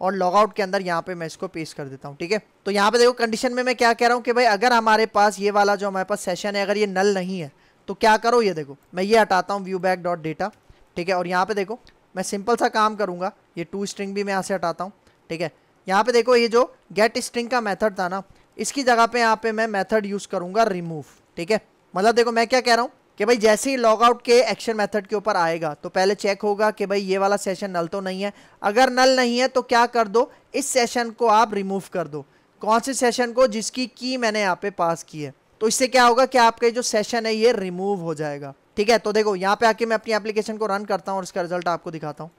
और लॉग आउट के अंदर यहाँ पे मैं इसको पेस्ट कर देता हूँ। ठीक है, तो यहाँ पे देखो कंडीशन में मैं क्या कह रहा हूँ कि भाई अगर हमारे पास ये वाला जो हमारे पास सेशन है अगर ये नल नहीं है तो क्या करो, ये देखो मैं ये हटाता हूँ viewback.data। ठीक है, और यहाँ पे देखो मैं सिंपल सा काम करूँगा, ये टू स्ट्रिंग भी मैं यहाँ से हटाता हूँ। ठीक है, यहाँ पे देखो ये जो गेट स्ट्रिंग का मेथड था ना इसकी जगह पे यहाँ पे मैं मेथड यूज़ करूँगा रिमूव। ठीक है, मतलब देखो मैं क्या कह रहा हूँ कि भाई जैसे ही लॉग आउट के एक्शन मेथड के ऊपर आएगा तो पहले चेक होगा कि भाई ये वाला सेशन नल तो नहीं है। अगर नल नहीं है तो क्या कर दो, इस सेशन को आप रिमूव कर दो। कौन से सेशन को, जिसकी की मैंने यहाँ पे पास की है। तो इससे क्या होगा कि आपका जो सेशन है ये रिमूव हो जाएगा। ठीक है, तो देखो यहाँ पे आके मैं अपनी एप्लीकेशन को रन करता हूँ और इसका रिजल्ट आपको दिखाता हूँ।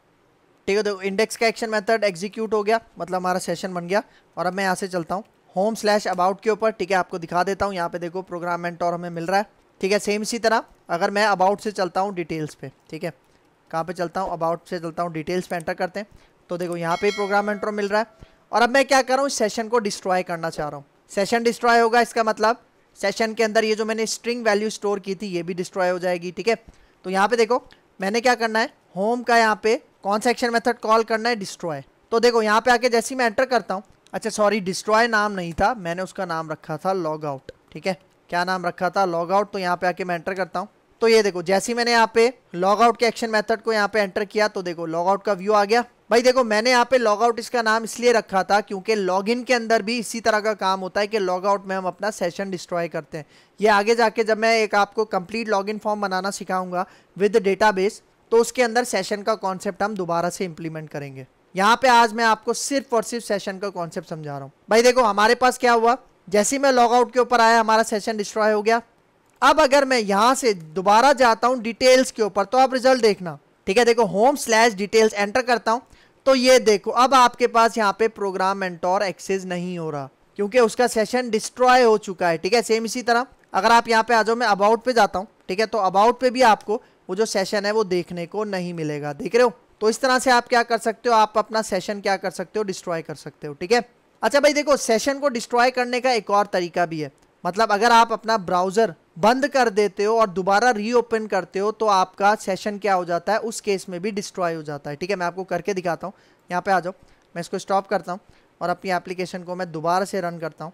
ठीक है, देखो इंडेक्स का एक्शन मेथड एग्जीक्यूट हो गया, मतलब हमारा सेशन बन गया। और अब मैं यहाँ से चलता हूँ home/about के ऊपर। ठीक है, आपको दिखा देता हूँ, यहाँ पे देखो प्रोग्राम मेंटोर हमें मिल रहा है। ठीक है, सेम इसी तरह अगर मैं अबाउट से चलता हूँ डिटेल्स पे। ठीक है, कहाँ पे चलता हूँ, अबाउट से चलता हूँ डिटेल्स पे एंटर करते हैं तो देखो यहाँ पे प्रोग्राम मेंटोर मिल रहा है। और अब मैं क्या कर रहा हूँ, इस सेशन को डिस्ट्रॉय करना चाह रहा हूँ। सेशन डिस्ट्रॉय होगा, इसका मतलब सेशन के अंदर ये जो मैंने स्ट्रिंग वैल्यू स्टोर की थी ये भी डिस्ट्रॉय हो जाएगी। ठीक है, तो यहाँ पे देखो मैंने क्या करना है, होम का यहाँ पे कौन सा एक्शन मेथड कॉल करना है, डिस्ट्रॉय। तो देखो यहाँ पे आके जैसे ही मैं एंटर करता हूँ, अच्छा सॉरी डिस्ट्रॉय नाम नहीं था, मैंने उसका नाम रखा था लॉग आउट। ठीक है, क्या नाम रखा था, लॉग आउट। तो यहाँ पे आके मैं एंटर करता हूँ तो ये देखो जैसे ही मैंने यहाँ पे लॉग आउट के एक्शन मेथड को यहाँ पे एंटर किया तो देखो लॉग आउट का व्यू आ गया। भाई देखो मैंने यहाँ पे लॉग आउट इसका नाम इसलिए रखा था क्योंकि लॉगिन के अंदर भी इसी तरह का काम होता है कि लॉग आउट में हम अपना सेशन डिस्ट्रॉय करते हैं। ये आगे जाके जब मैं एक आपको कंप्लीट लॉगिन फॉर्म बनाना सिखाऊंगा विद डेटाबेस तो उसके अंदर सेशन का कॉन्सेप्ट हम दोबारा से इंप्लीमेंट करेंगे। यहाँ पे आज मैं आपको सिर्फ और सिर्फ सेशन का कॉन्सेप्ट समझा रहा हूँ। भाई देखो हमारे पास क्या हुआ, जैसे ही मैं लॉग आउट के ऊपर आया हमारा सेशन डिस्ट्रॉय हो गया। अब अगर मैं यहाँ से दोबारा जाता हूँ डिटेल्स के ऊपर तो आप रिजल्ट देखना, ठीक है, देखो home/details एंटर करता हूं तो ये देखो अब आपके पास यहाँ पे प्रोग्राम मेंटोर एक्सेस नहीं हो रहा क्योंकि उसका सेशन डिस्ट्रॉय हो चुका है। ठीक है, सेम इसी तरह अगर आप यहाँ पे आ जाओ, मैं अबाउट पे जाता हूँ, ठीक है, तो अबाउट पे भी आपको वो जो सेशन है वो देखने को नहीं मिलेगा, देख रहे हो। तो इस तरह से आप क्या कर सकते हो, आप अपना सेशन क्या कर सकते हो, डिस्ट्रॉय कर सकते हो। ठीक है, अच्छा भाई देखो, सेशन को डिस्ट्रॉय करने का एक और तरीका भी है। मतलब अगर आप अपना ब्राउजर बंद कर देते हो और दोबारा रीओपन करते हो तो आपका सेशन क्या हो जाता है, उस केस में भी डिस्ट्रॉय हो जाता है। ठीक है, मैं आपको करके दिखाता हूँ। यहाँ पे आ जाओ, मैं इसको स्टॉप करता हूँ और अपनी एप्लीकेशन को मैं दोबारा से रन करता हूँ।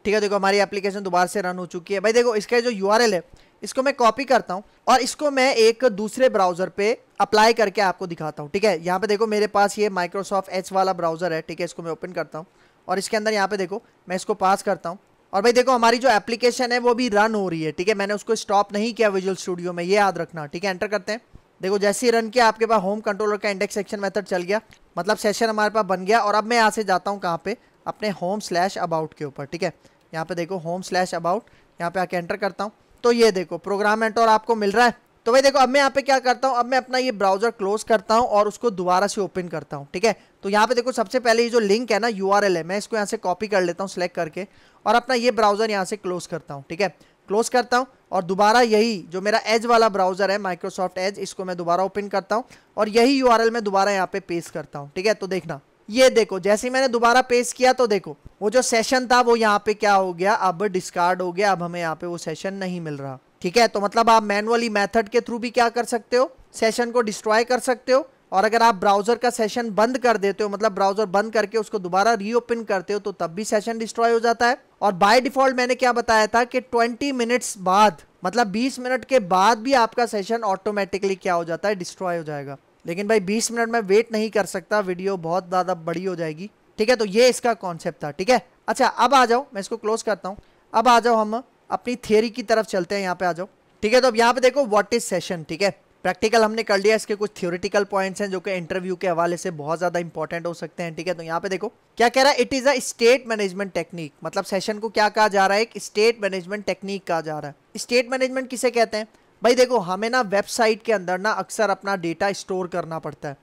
ठीक है, देखो हमारी एप्लीकेशन दोबारा से रन हो चुकी है। भाई देखो, इसका जो यूआरएल है इसको मैं कॉपी करता हूँ और इसको मैं एक दूसरे ब्राउजर पे अप्लाई करके आपको दिखाता हूँ। ठीक है, यहाँ पे देखो मेरे पास ये माइक्रोसॉफ्ट एज वाला ब्राउजर है। ठीक है, इसको मैं ओपन करता हूँ और इसके अंदर यहाँ पे देखो मैं इसको पास करता हूँ और भाई देखो हमारी जो एप्लीकेशन है वो भी रन हो रही है। ठीक है, मैंने उसको स्टॉप नहीं किया विजुअल स्टूडियो में, ये याद रखना। ठीक है, एंटर करते हैं। देखो जैसे ही रन किया आपके पास होम कंट्रोलर का इंडेक्स सेक्शन मेथड चल गया, मतलब सेशन हमारे पास बन गया। और अब मैं यहाँ से जाता हूँ कहाँ पे, अपने home/about के ऊपर। ठीक है, यहाँ पे देखो home/about, यहाँ पे आके एंटर करता हूँ तो ये देखो प्रोग्राम मेंटोर आपको मिल रहा है। तो भाई देखो अब मैं यहाँ पे क्या करता हूँ, अब मैं अपना ये ब्राउजर क्लोज करता हूँ और उसको दोबारा से ओपन करता हूँ। ठीक है, तो यहाँ पे देखो सबसे पहले ये जो लिंक है ना, यूआरएल है, मैं इसको यहाँ से कॉपी कर लेता हूँ सिलेक्ट करके और अपना ये ब्राउजर यहाँ से क्लोज करता हूँ। ठीक है, क्लोज करता हूँ और दोबारा यही जो मेरा एज वाला ब्राउजर है माइक्रोसॉफ्ट एज, इसको मैं दोबारा ओपन करता हूँ और यही यूआरएल मैं दोबारा यहाँ पे पेस्ट करता हूँ। ठीक है, तो देखना ये देखो जैसे ही मैंने दोबारा पेस्ट किया तो देखो वो जो सेशन था वो यहाँ पे क्या हो गया, अब डिस्कार्ड हो गया। अब हमें यहाँ पे वो सेशन नहीं मिल रहा। ठीक है, तो मतलब आप मैनुअली मेथड के थ्रू भी क्या कर सकते हो, सेशन को डिस्ट्रॉय कर सकते हो। और अगर आप ब्राउजर का सेशन बंद कर देते हो, मतलब ब्राउजर बंद करके उसको दोबारा रीओपन करते हो, तो तब भी सेशन डिस्ट्रॉय हो जाता है। और बाय डिफॉल्ट मैंने क्या बताया था कि 20 मिनट्स बाद, मतलब 20 मिनट के बाद भी आपका सेशन ऑटोमेटिकली क्या हो जाता है, डिस्ट्रॉय हो जाएगा। लेकिन भाई 20 मिनट में वेट नहीं कर सकता, वीडियो बहुत ज़्यादा बड़ी हो जाएगी। ठीक है, तो ये इसका कॉन्सेप्ट था। ठीक है, अच्छा अब आ जाओ, मैं इसको क्लोज करता हूँ। अब आ जाओ हम अपनी थियरी की तरफ चलते हैं, यहाँ पे आ जाओ। ठीक है, तो अब यहाँ पे देखो व्हाट इज सेशन। ठीक है, प्रैक्टिकल हमने कर लिया, इसके कुछ थ्योरेटिकल पॉइंट्स हैं जो कि इंटरव्यू के हवाले से बहुत ज़्यादा इंपॉर्टेंट हो सकते हैं। ठीक है, तो यहाँ पे देखो क्या कह रहा है, it is a state management technique. मतलब सेशन को क्या कहा जा रहा है, एक स्टेट मैनेजमेंट टेक्निक कहा जा रहा है। स्टेट मैनेजमेंट किसे कहते हैं भाई, देखो हमें ना वेबसाइट के अंदर ना अक्सर अपना डेटा स्टोर करना पड़ता है।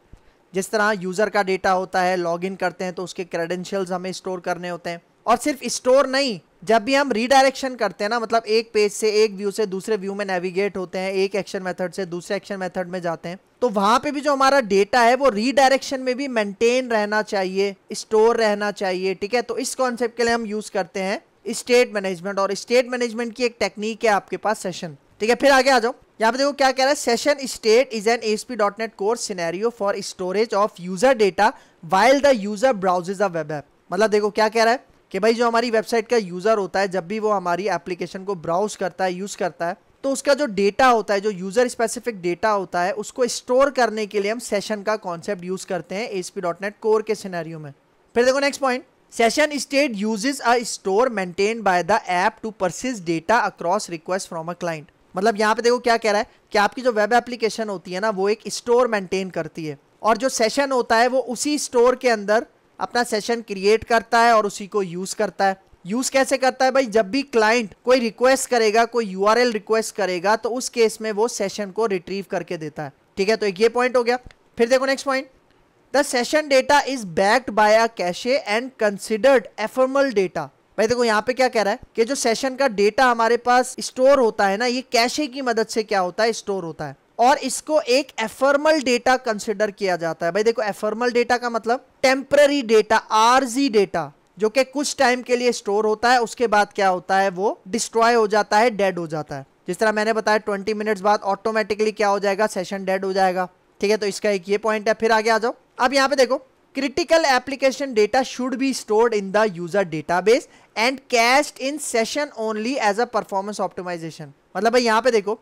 जिस तरह यूज़र का डेटा होता है, लॉगिन करते हैं तो उसके क्रेडेंशियल्स हमें स्टोर करने होते हैं। और सिर्फ स्टोर नहीं, जब भी हम रीडायरेक्शन करते हैं ना, मतलब एक पेज से, एक व्यू से दूसरे व्यू में नेविगेट होते हैं, एक एक्शन मेथड से दूसरे एक्शन मेथड में जाते हैं, तो वहां पे भी जो हमारा डेटा है वो रीडायरेक्शन में भी मेंटेन रहना चाहिए, स्टोर रहना चाहिए। ठीक है, तो इस कॉन्सेप्ट के लिए हम यूज करते हैं स्टेट मैनेजमेंट। और स्टेट मैनेजमेंट की एक टेक्निक है आपके पास सेशन। ठीक है, फिर आगे आ जाओ, यहाँ पे देखो क्या कह रहा है, session state is an ASP.NET core scenario for storage of user data while the user browses a web app. मतलब देखो क्या कह रहा है कि भाई जो हमारी वेबसाइट का यूजर होता है, जब भी वो हमारी एप्लीकेशन को ब्राउज करता है, यूज करता है, तो उसका जो डेटा होता है, जो यूजर स्पेसिफिक डेटा होता है, उसको स्टोर करने के लिए हम सेशन का कॉन्सेप्ट यूज करते हैं ASP.NET कोर के सिनेरियो में। फिर देखो next point, session state uses a store maintain by the app to persist data across request from a client. मतलब यहाँ पे देखो क्या कह रहा है कि आपकी जो वेब एप्लीकेशन होती है ना, वो एक स्टोर मेंटेन करती है और जो सेशन होता है वो उसी स्टोर के अंदर अपना सेशन क्रिएट करता है और उसी को यूज करता है। यूज कैसे करता है भाई, जब भी क्लाइंट कोई रिक्वेस्ट करेगा, कोई यूआरएल रिक्वेस्ट करेगा, तो उस केस में वो सेशन को रिट्रीव करके देता है। ठीक है, तो एक ये पॉइंट हो गया। फिर देखो next point, the session data is backed by a cache and considered ephemeral data. भाई देखो यहाँ पे क्या कह रहा है कि जो सेशन का डेटा हमारे पास स्टोर होता है ना, ये कैशे की मदद से क्या होता है, स्टोर होता है और इसको एक एफर्मल डेटा कंसिडर किया जाता है। भाई देखो एफर्मल डेटा का मतलब टेम्पररी डेटा, आरजी डेटा, जो कि कुछ टाइम के लिए स्टोर होता है, उसके बाद क्या होता है, वो डिस्ट्रॉय हो जाता है, डेड हो जाता है। जिस तरह मैंने बताया 20 मिनट्स बाद ऑटोमेटिकली क्या हो जाएगा, सेशन डेड हो जाएगा। ठीक है, तो इसका एक ये पॉइंट है। फिर आगे आ जाओ, अब यहाँ पे देखो, critical application data should be stored in the user database and cached in session only as a performance optimization। मतलब भाई यहाँ पे देखो,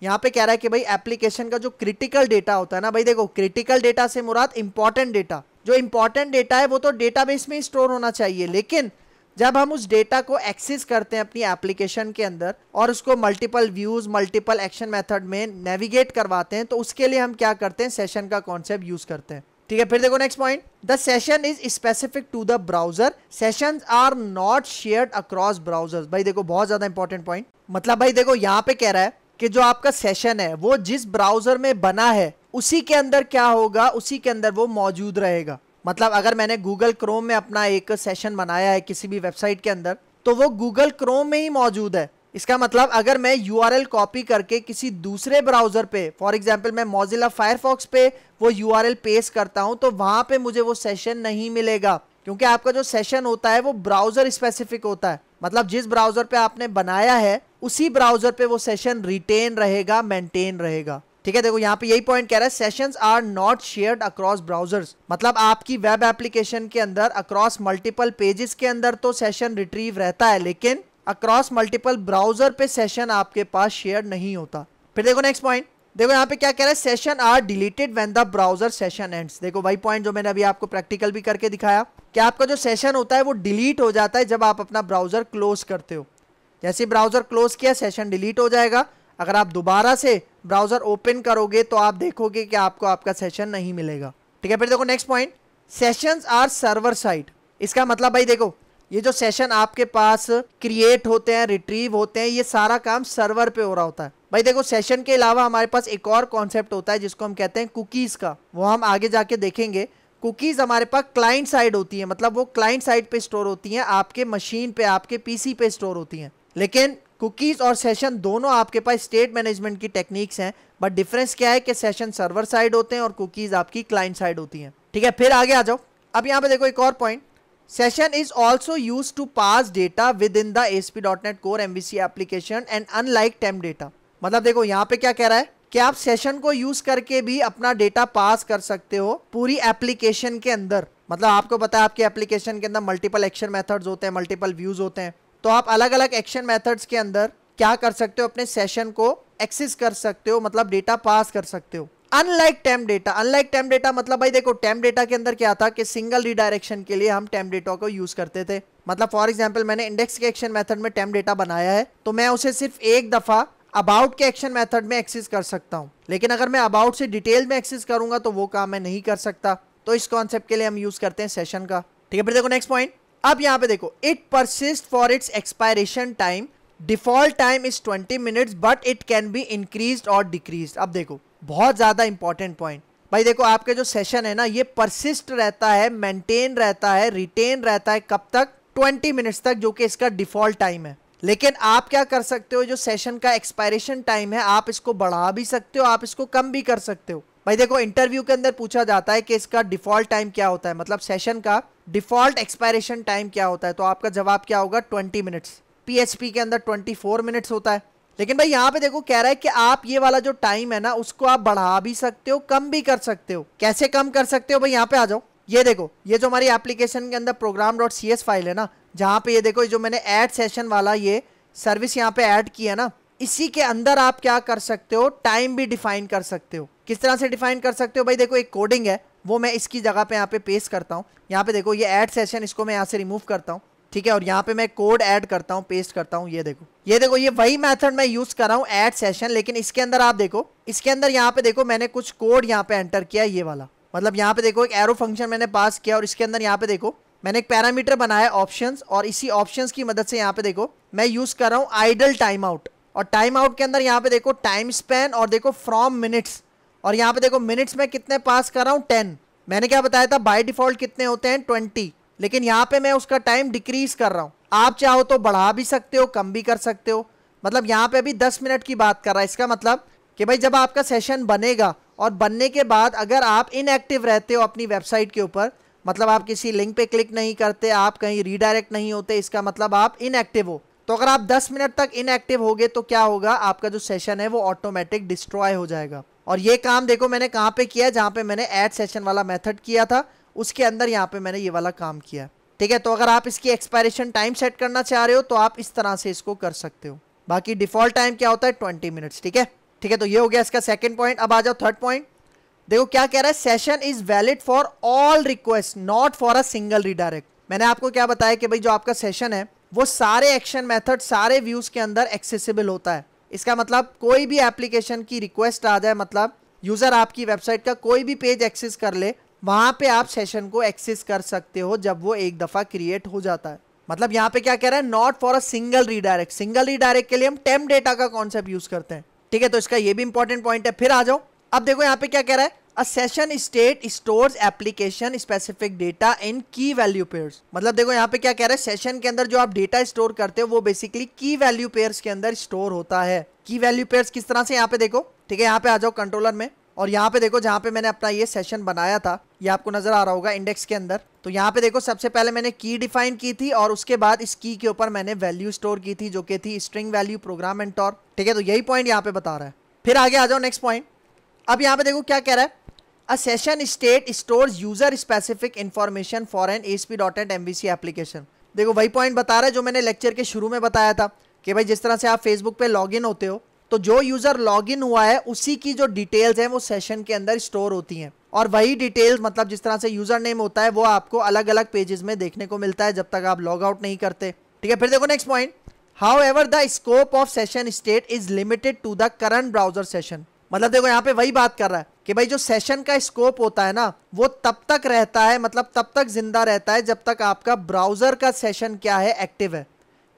यहाँ पे कह रहा है कि भाई एप्लीकेशन का जो क्रिटिकल डेटा होता है ना, भाई देखो क्रिटिकल डेटा से मुराद इंपॉर्टेंट डेटा, जो इंपॉर्टेंट डेटा है वो तो डेटाबेस में ही स्टोर होना चाहिए। लेकिन जब हम उस डेटा को एक्सेस करते हैं अपनी एप्लीकेशन के अंदर और उसको multiple views, multiple action method में नेविगेट करवाते हैं, तो उसके लिए हम क्या करते हैं, सेशन का कॉन्सेप्ट यूज करते हैं। ठीक है, फिर देखो next point, the session is specific to the browser, sessions are not shared across browsers. भाई देखो बहुत ज्यादा इंपॉर्टेंट पॉइंट, मतलब भाई देखो यहाँ पे कह रहा है कि जो आपका सेशन है वो जिस ब्राउजर में बना है उसी के अंदर क्या होगा, उसी के अंदर वो मौजूद रहेगा। मतलब अगर मैंने गूगल क्रोम में अपना एक सेशन बनाया है किसी भी वेबसाइट के अंदर, तो वो गूगल क्रोम में ही मौजूद है। इसका मतलब अगर मैं यूआरएल कॉपी करके किसी दूसरे ब्राउजर पे, फॉर एग्जांपल मैं मोजिला फायरफॉक्स पे वो यूआरएल पेस्ट करता हूं, तो वहां पे मुझे वो सेशन नहीं मिलेगा, क्योंकि आपका जो सेशन होता है वो ब्राउजर स्पेसिफिक होता है। मतलब जिस ब्राउजर पे आपने बनाया है उसी ब्राउजर पे वो सेशन रिटेन रहेगा, मेंटेन रहेगा। ठीक है, देखो यहाँ पे यही पॉइंट कह रहा है, sessions are not shared across browsers. मतलब आपकी वेब एप्लीकेशन के अंदर अक्रॉस मल्टीपल पेजेस के अंदर तो सेशन रिट्रीव रहता है, लेकिन अक्रॉस मल्टीपल ब्राउजर पे सेशन आपके पास शेयर नहीं होता। फिर देखो नेक्स्ट पॉइंट, देखो यहाँ पे क्या कह रहा है, session are deleted when the browser session ends. देखो वही पॉइंट जो मैंने अभी आपको प्रैक्टिकल भी करके दिखाया कि आपका जो सेशन होता है वो डिलीट हो जाता है जब आप अपना ब्राउजर क्लोज करते हो। जैसे ब्राउजर क्लोज किया सेशन डिलीट हो जाएगा। अगर आप दोबारा से ब्राउजर ओपन करोगे तो आप देखोगे कि आपको आपका सेशन नहीं मिलेगा। ठीक है, फिर देखो next point, sessions are server side. इसका मतलब भाई देखो, ये जो सेशन आपके पास क्रिएट होते हैं, रिट्रीव होते हैं, ये सारा काम सर्वर पे हो रहा होता है। भाई देखो, सेशन के अलावा हमारे पास एक और कॉन्सेप्ट होता है जिसको हम कहते हैं कुकीज का, वो हम आगे जाके देखेंगे। कुकीज हमारे पास क्लाइंट साइड होती है, मतलब वो क्लाइंट साइड पे स्टोर होती हैं, आपके मशीन पे, आपके पीसी पे स्टोर होती हैं। लेकिन कुकीज और सेशन दोनों आपके पास स्टेट मैनेजमेंट की टेक्निक्स हैं, बट डिफरेंस क्या है कि सेशन सर्वर साइड होते हैं और कुकीज आपकी क्लाइंट साइड होती हैं। ठीक है, फिर आगे आ जाओ। अब यहाँ पे देखो एक और point, session is also use to pass data within the ASP.NET Core MVC application and unlike temp data. मतलब देखो यहाँ पे क्या कह रहा है कि आप सेशन को यूज करके भी अपना डेटा पास कर सकते हो पूरी एप्लीकेशन के अंदर। मतलब आपको पता है आपके एप्लीकेशन के अंदर मल्टीपल एक्शन मेथड्स होते हैं, मल्टीपल व्यूज होते हैं, तो आप अलग अलग एक्शन मेथड्स के अंदर क्या कर सकते हो, अपने सेशन को एक्सेस कर सकते हो, मतलब डेटा पास कर सकते हो। Unlike temp data, unlike temp data मतलब भाई देखो, टेम्प डेटा के अंदर क्या था कि सिंगल रिडायरेक्शन के लिए हम टेम्प डेटा को यूज करते थे। मतलब फॉर एग्जांपल मैंने इंडेक्स के एक्शन मेथड में टेम्प डेटा बनाया है, तो मैं उसे सिर्फ एक दफा अबाउट के एक्शन मेथड में एक्सेस कर सकता हूं, लेकिन अगर मैं अबाउट से डिटेल में एक्सेस करूंगा तो वो काम मैं नहीं कर सकता। तो इस कॉन्सेप्ट के लिए हम यूज करते हैं सेशन का। ठीक है, फिर देखो नेक्स्ट पॉइंट, अब यहाँ पे देखो, it persist for its expiration time, default time is 20 minutes but it can be increased और डिक्रीज्ड। अब देखो बहुत ज्यादा इंपॉर्टेंट पॉइंट, भाई देखो आपके जो सेशन है ना ये परसिस्ट रहता है, मेंटेन रहता है, रिटेन रहता है, कब तक, 20 मिनट्स तक, जो कि इसका डिफॉल्ट टाइम है। लेकिन आप क्या कर सकते हो, जो सेशन का एक्सपायरेशन टाइम है आप इसको बढ़ा भी सकते हो, आप इसको कम भी कर सकते हो। भाई देखो इंटरव्यू के अंदर पूछा जाता है कि इसका डिफॉल्ट टाइम क्या होता है, मतलब सेशन का डिफॉल्ट एक्सपायरेशन टाइम क्या होता है, तो आपका जवाब क्या होगा, 20 मिनट्स। PHP के अंदर 24 मिनट्स होता है। लेकिन भाई यहाँ पे देखो कह रहा है कि आप ये वाला जो टाइम है ना उसको आप बढ़ा भी सकते हो, कम भी कर सकते हो। कैसे कम कर सकते हो, भाई यहाँ पे आ जाओ। ये देखो, ये जो हमारी एप्लीकेशन के अंदर program.cs फाइल है ना, जहाँ पे ये देखो जो मैंने ऐड सेशन वाला ये सर्विस यहाँ पे ऐड किया ना, इसी के अंदर आप क्या कर सकते हो, टाइम भी डिफाइन कर सकते हो। किस तरह से डिफाइन कर सकते हो, भाई देखो एक कोडिंग है, वो मैं इसकी जगह पे यहाँ पे पेस्ट करता हूँ। यहाँ पे देखो ये ऐड सेशन, इसको मैं यहाँ से रिमूव करता हूँ, ठीक है, और यहाँ पे मैं कोड ऐड करता हूँ, पेस्ट करता हूँ। ये देखो ये वही मेथड मैं यूज कर रहा हूँ, ऐड सेशन, लेकिन इसके अंदर आप देखो, इसके अंदर यहाँ पे देखो मैंने कुछ कोड यहाँ पे एंटर किया, ये वाला। मतलब यहाँ पे देखो एक एरो फंक्शन मैंने पास किया और इसके अंदर यहाँ पे देखो मैंने एक पैरामीटर बनाया ऑप्शंस, और इसी ऑप्शंस की मदद से यहाँ पे देखो मैं यूज कर रहा हूँ आइडल टाइम आउट। और टाइम आउट के अंदर यहाँ पे देखो टाइम स्पैन और देखो फ्रॉम मिनट्स, और यहाँ पे देखो मिनट्स में कितने पास कर रहा हूँ, 10। मैंने क्या बताया था, बाय डिफॉल्ट कितने होते हैं, 20, लेकिन यहाँ पे मैं उसका टाइम डिक्रीज कर रहा हूँ। आप चाहो तो बढ़ा भी सकते हो, कम भी कर सकते हो। मतलब यहाँ पे अभी 10 मिनट की बात कर रहा है, इसका मतलब कि भाई जब आपका सेशन बनेगा और बनने के बाद अगर आप इनएक्टिव रहते हो अपनी वेबसाइट के ऊपर, मतलब आप किसी लिंक पे क्लिक नहीं करते, आप कहीं रीडायरेक्ट नहीं होते, इसका मतलब आप इनएक्टिव हो। तो अगर आप 10 मिनट तक इनएक्टिव होगे तो क्या होगा, आपका जो सेशन है वो ऑटोमेटिक डिस्ट्रॉय हो जाएगा। और ये काम देखो मैंने कहाँ पे किया, जहाँ पे मैंने ऐड सेशन वाला मेथड किया था उसके अंदर यहाँ पे मैंने ये वाला काम किया। ठीक है, तो अगर आप इसकी एक्सपायरेशन टाइम सेट करना चाह रहे हो तो आप इस तरह से इसको कर सकते हो। बाकी डिफॉल्ट टाइम क्या होता है, 20 मिनट्स। ठीक है, तो ये हो गया इसका सेकंड पॉइंट। अब आ जाओ थर्ड पॉइंट। देखो क्या कह रहा है, session is valid for all request not for a single redirect. मैंने आपको क्या बताया कि भाई जो आपका सेशन है वो सारे एक्शन मेथड, सारे व्यूज के अंदर एक्सेसिबल होता है। इसका मतलब कोई भी एप्लीकेशन की रिक्वेस्ट आ जाए, मतलब यूजर आपकी वेबसाइट का कोई भी पेज एक्सेस कर ले, वहां पे आप सेशन को एक्सेस कर सकते हो जब वो एक दफा क्रिएट हो जाता है। मतलब यहाँ पे क्या कह रहा है, not for a single redirect. Single redirect के लिए हम टेम्प डेटा का कॉन्सेप्ट यूज करते हैं। ठीक है, तो इसका ये भी इंपॉर्टेंट पॉइंट है। फिर आ जाओ, अब देखो यहाँ पे क्या कह रहा है, a session state stores application specific data in key value pairs. मतलब देखो यहाँ पे क्या कह रहा है, सेशन के अंदर जो आप डेटा स्टोर करते हो वो बेसिकली की वैल्यू पेयर्स के अंदर स्टोर होता है। की वैल्यू पेयर्स किस तरह से, यहाँ पे देखो, ठीक है, यहाँ पे आ जाओ कंट्रोलर में, और यहाँ पे देखो जहाँ पे मैंने अपना ये सेशन बनाया था, ये आपको नजर आ रहा होगा इंडेक्स के अंदर। तो यहाँ पे देखो सबसे पहले मैंने की डिफाइन की थी और उसके बाद इस की के ऊपर मैंने वैल्यू स्टोर की थी जो कि थी स्ट्रिंग वैल्यू प्रोग्राम एंटर। ठीक है, तो यही पॉइंट यहाँ पे बता रहा है। फिर आगे आ जाओ नेक्स्ट पॉइंट। अब यहाँ पे देखो क्या कह रहा है, a session state stores user specific information for an ASP.NET MVC application. देखो वही पॉइंट बता रहा है जो मैंने लेक्चर के शुरू में बताया था कि भाई जिस तरह से आप फेसबुक पे लॉगिन होते हो तो जो यूजर लॉगिन हुआ है उसी की जो डिटेल्स हैं वो सेशन के अंदर स्टोर होती हैं, और वही डिटेल्स मतलब जिस तरह से यूजर नेम होता है वो आपको अलग अलग पेजेस में देखने को मिलता है जब तक आप लॉग आउट नहीं करते। ठीक है, फिर देखो next point, however the scope of session state is limited to the current browser session. मतलब देखो यहाँ पे वही बात कर रहा है कि भाई जो सेशन का स्कोप होता है ना वो तब तक रहता है, मतलब तब तक जिंदा रहता है जब तक आपका ब्राउजर का सेशन क्या है, एक्टिव है।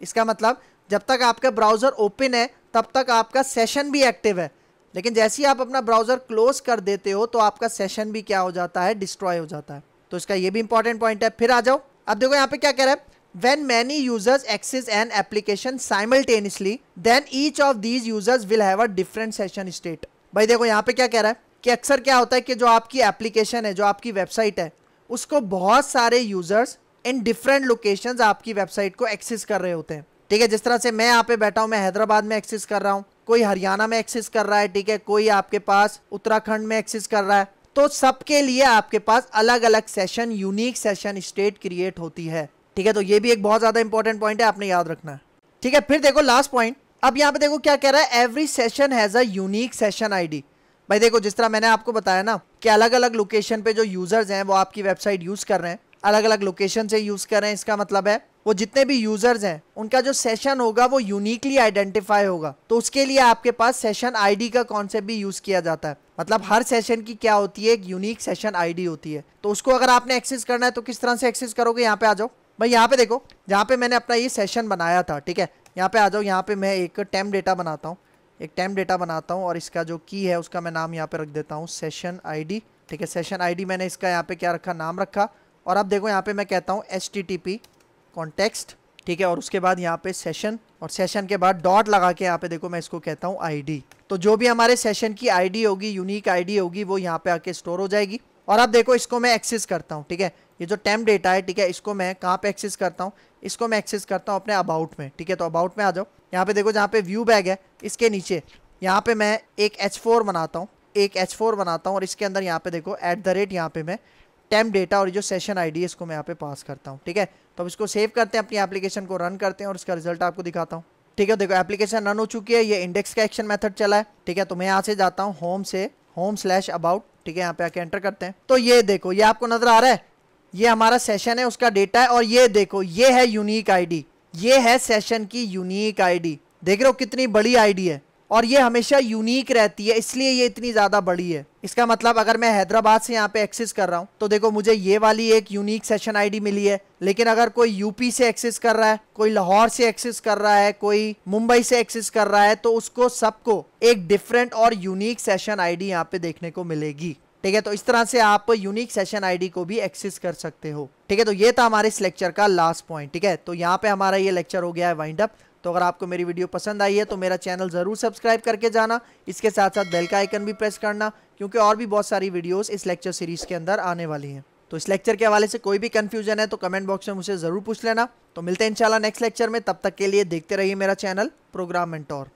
इसका मतलब जब तक आपका ब्राउजर ओपन है तब तक आपका सेशन भी एक्टिव है, लेकिन जैसे ही आप अपना ब्राउजर क्लोज कर देते हो तो आपका सेशन भी क्या हो जाता है, डिस्ट्रॉय हो जाता है। तो इसका ये भी इंपॉर्टेंट पॉइंट है। फिर आ जाओ, अब देखो यहाँ पे क्या कह रहा है, when many users access an application simultaneously then each of these users will have a different session state। भाई देखो यहाँ पे क्या कह रहा है कि अक्सर क्या होता है कि जो आपकी एप्लीकेशन है, जो आपकी वेबसाइट है, उसको बहुत सारे यूजर्स इन डिफरेंट लोकेशंस आपकी वेबसाइट को एक्सेस कर रहे होते हैं। ठीक है, जिस तरह से मैं यहाँ पे बैठा हूँ, मैं हैदराबाद में एक्सेस कर रहा हूँ, कोई हरियाणा में एक्सेस कर रहा है, ठीक है, कोई आपके पास उत्तराखंड में एक्सेस कर रहा है, तो सबके लिए आपके पास अलग अलग session, unique session state create होती है। ठीक है, तो ये भी एक बहुत ज्यादा इंपॉर्टेंट पॉइंट है, आपने याद रखना है। ठीक है, फिर देखो लास्ट पॉइंट, अब यहाँ पे देखो क्या कह रहा है, every session has a unique session ID. भाई देखो जिस तरह मैंने आपको बताया ना कि अलग अलग लोकेशन पे जो यूजर्स हैं वो आपकी वेबसाइट यूज कर रहे हैं, अलग अलग लोकेशन से यूज कर रहे हैं, इसका मतलब है वो जितने भी यूजर्स हैं उनका जो सेशन होगा वो यूनिकली आइडेंटिफाई होगा। तो उसके लिए आपके पास सेशन आईडी का कॉन्सेप्ट भी यूज किया जाता है। मतलब हर सेशन की क्या होती है, एक यूनिक सेशन आईडी होती है। तो उसको अगर आपने एक्सेस करना है तो किस तरह से एक्सेस करोगे, यहाँ पे आ जाओ। भाई यहाँ पे देखो जहाँ पे मैंने अपना ये सेशन बनाया था, ठीक है, यहाँ पे आ जाओ। यहाँ पे मैं एक टेम्प डेटा बनाता हूँ, एक टेम्प डेटा बनाता हूँ और इसका जो की है उसका मैं नाम यहाँ पे रख देता हूँ सेशन आईडी। ठीक है, सेशन आईडी मैंने इसका यहाँ पे क्या रखा, नाम रखा। और अब देखो यहाँ पे मैं कहता हूँ HTTP कॉन्टेक्स्ट, ठीक है, और उसके बाद यहाँ पे सेशन, और सेशन के बाद डॉट लगा के यहाँ पे देखो मैं इसको कहता हूँ आईडी। तो जो भी हमारे सेशन की आईडी होगी, यूनिक आईडी होगी, वो यहाँ पे आके स्टोर हो जाएगी। और अब देखो इसको मैं एक्सेस करता हूँ, ठीक है, ये जो टेम्प डेटा है, ठीक है, इसको मैं कहाँ पे एक्सेस करता हूँ, इसको मैं एक्सेस करता हूँ अपने अबाउट में। ठीक है, तो अबाउट में आ जाओ। यहाँ पे देखो जहाँ पे व्यू बैग है इसके नीचे यहाँ पे मैं एक H4 बनाता हूँ, एक H4 बनाता हूँ, और इसके अंदर यहाँ पे देखो @ यहाँ पे मैं टेम्प डेटा और जो सेशन आईडी है इसको मैं यहाँ पे पास करता हूँ। ठीक है, तो अब इसको सेव करते हैं, अपनी एप्लीकेशन को रन करते हैं और इसका रिजल्ट आपको दिखाता हूँ। ठीक है, देखो एप्लीकेशन रन हो चुकी है, ये इंडेक्स का एक्शन मेथड चला है। ठीक है, तो मैं यहाँ से जाता हूँ होम से, home/about, ठीक है, यहाँ पे आके एंटर करते हैं। तो ये देखो ये आपको नजर आ रहा है, ये हमारा सेशन है, उसका डेटा है, और ये देखो ये है यूनिक आईडी, ये है सेशन की यूनिक आईडी। देख रहे हो कितनी बड़ी आईडी है, और ये हमेशा यूनिक रहती है, इसलिए ये इतनी ज्यादा बड़ी है। इसका मतलब अगर मैं हैदराबाद से यहाँ पे एक्सेस कर रहा हूँ तो देखो मुझे ये वाली एक यूनिक सेशन आईडी मिली है, लेकिन अगर कोई यूपी से एक्सेस कर रहा है, कोई लाहौर से एक्सेस कर रहा है, कोई मुंबई से एक्सेस कर रहा है, तो उसको सबको एक डिफरेंट और यूनिक सेशन आईडी यहाँ पे देखने को मिलेगी। ठीक है, तो इस तरह से आप यूनिक सेशन आईडी को भी एक्सेस कर सकते हो। ठीक है, तो ये था हमारे इस लेक्चर का लास्ट पॉइंट। ठीक है, तो यहाँ पे हमारा ये लेक्चर हो गया है वाइंड अप। तो अगर आपको मेरी वीडियो पसंद आई है तो मेरा चैनल जरूर सब्सक्राइब करके जाना, इसके साथ साथ बेल का आइकन भी प्रेस करना, क्योंकि और भी बहुत सारी वीडियोस इस लेक्चर सीरीज के अंदर आने वाली हैं। तो इस लेक्चर के हवाले से कोई भी कंफ्यूजन है तो कमेंट बॉक्स में मुझसे जरूर पूछ लेना। तो मिलते हैं इंशाल्लाह नेक्स्ट लेक्चर में, तब तक के लिए देखते रहिए मेरा चैनल प्रोग्राम मेंटोर।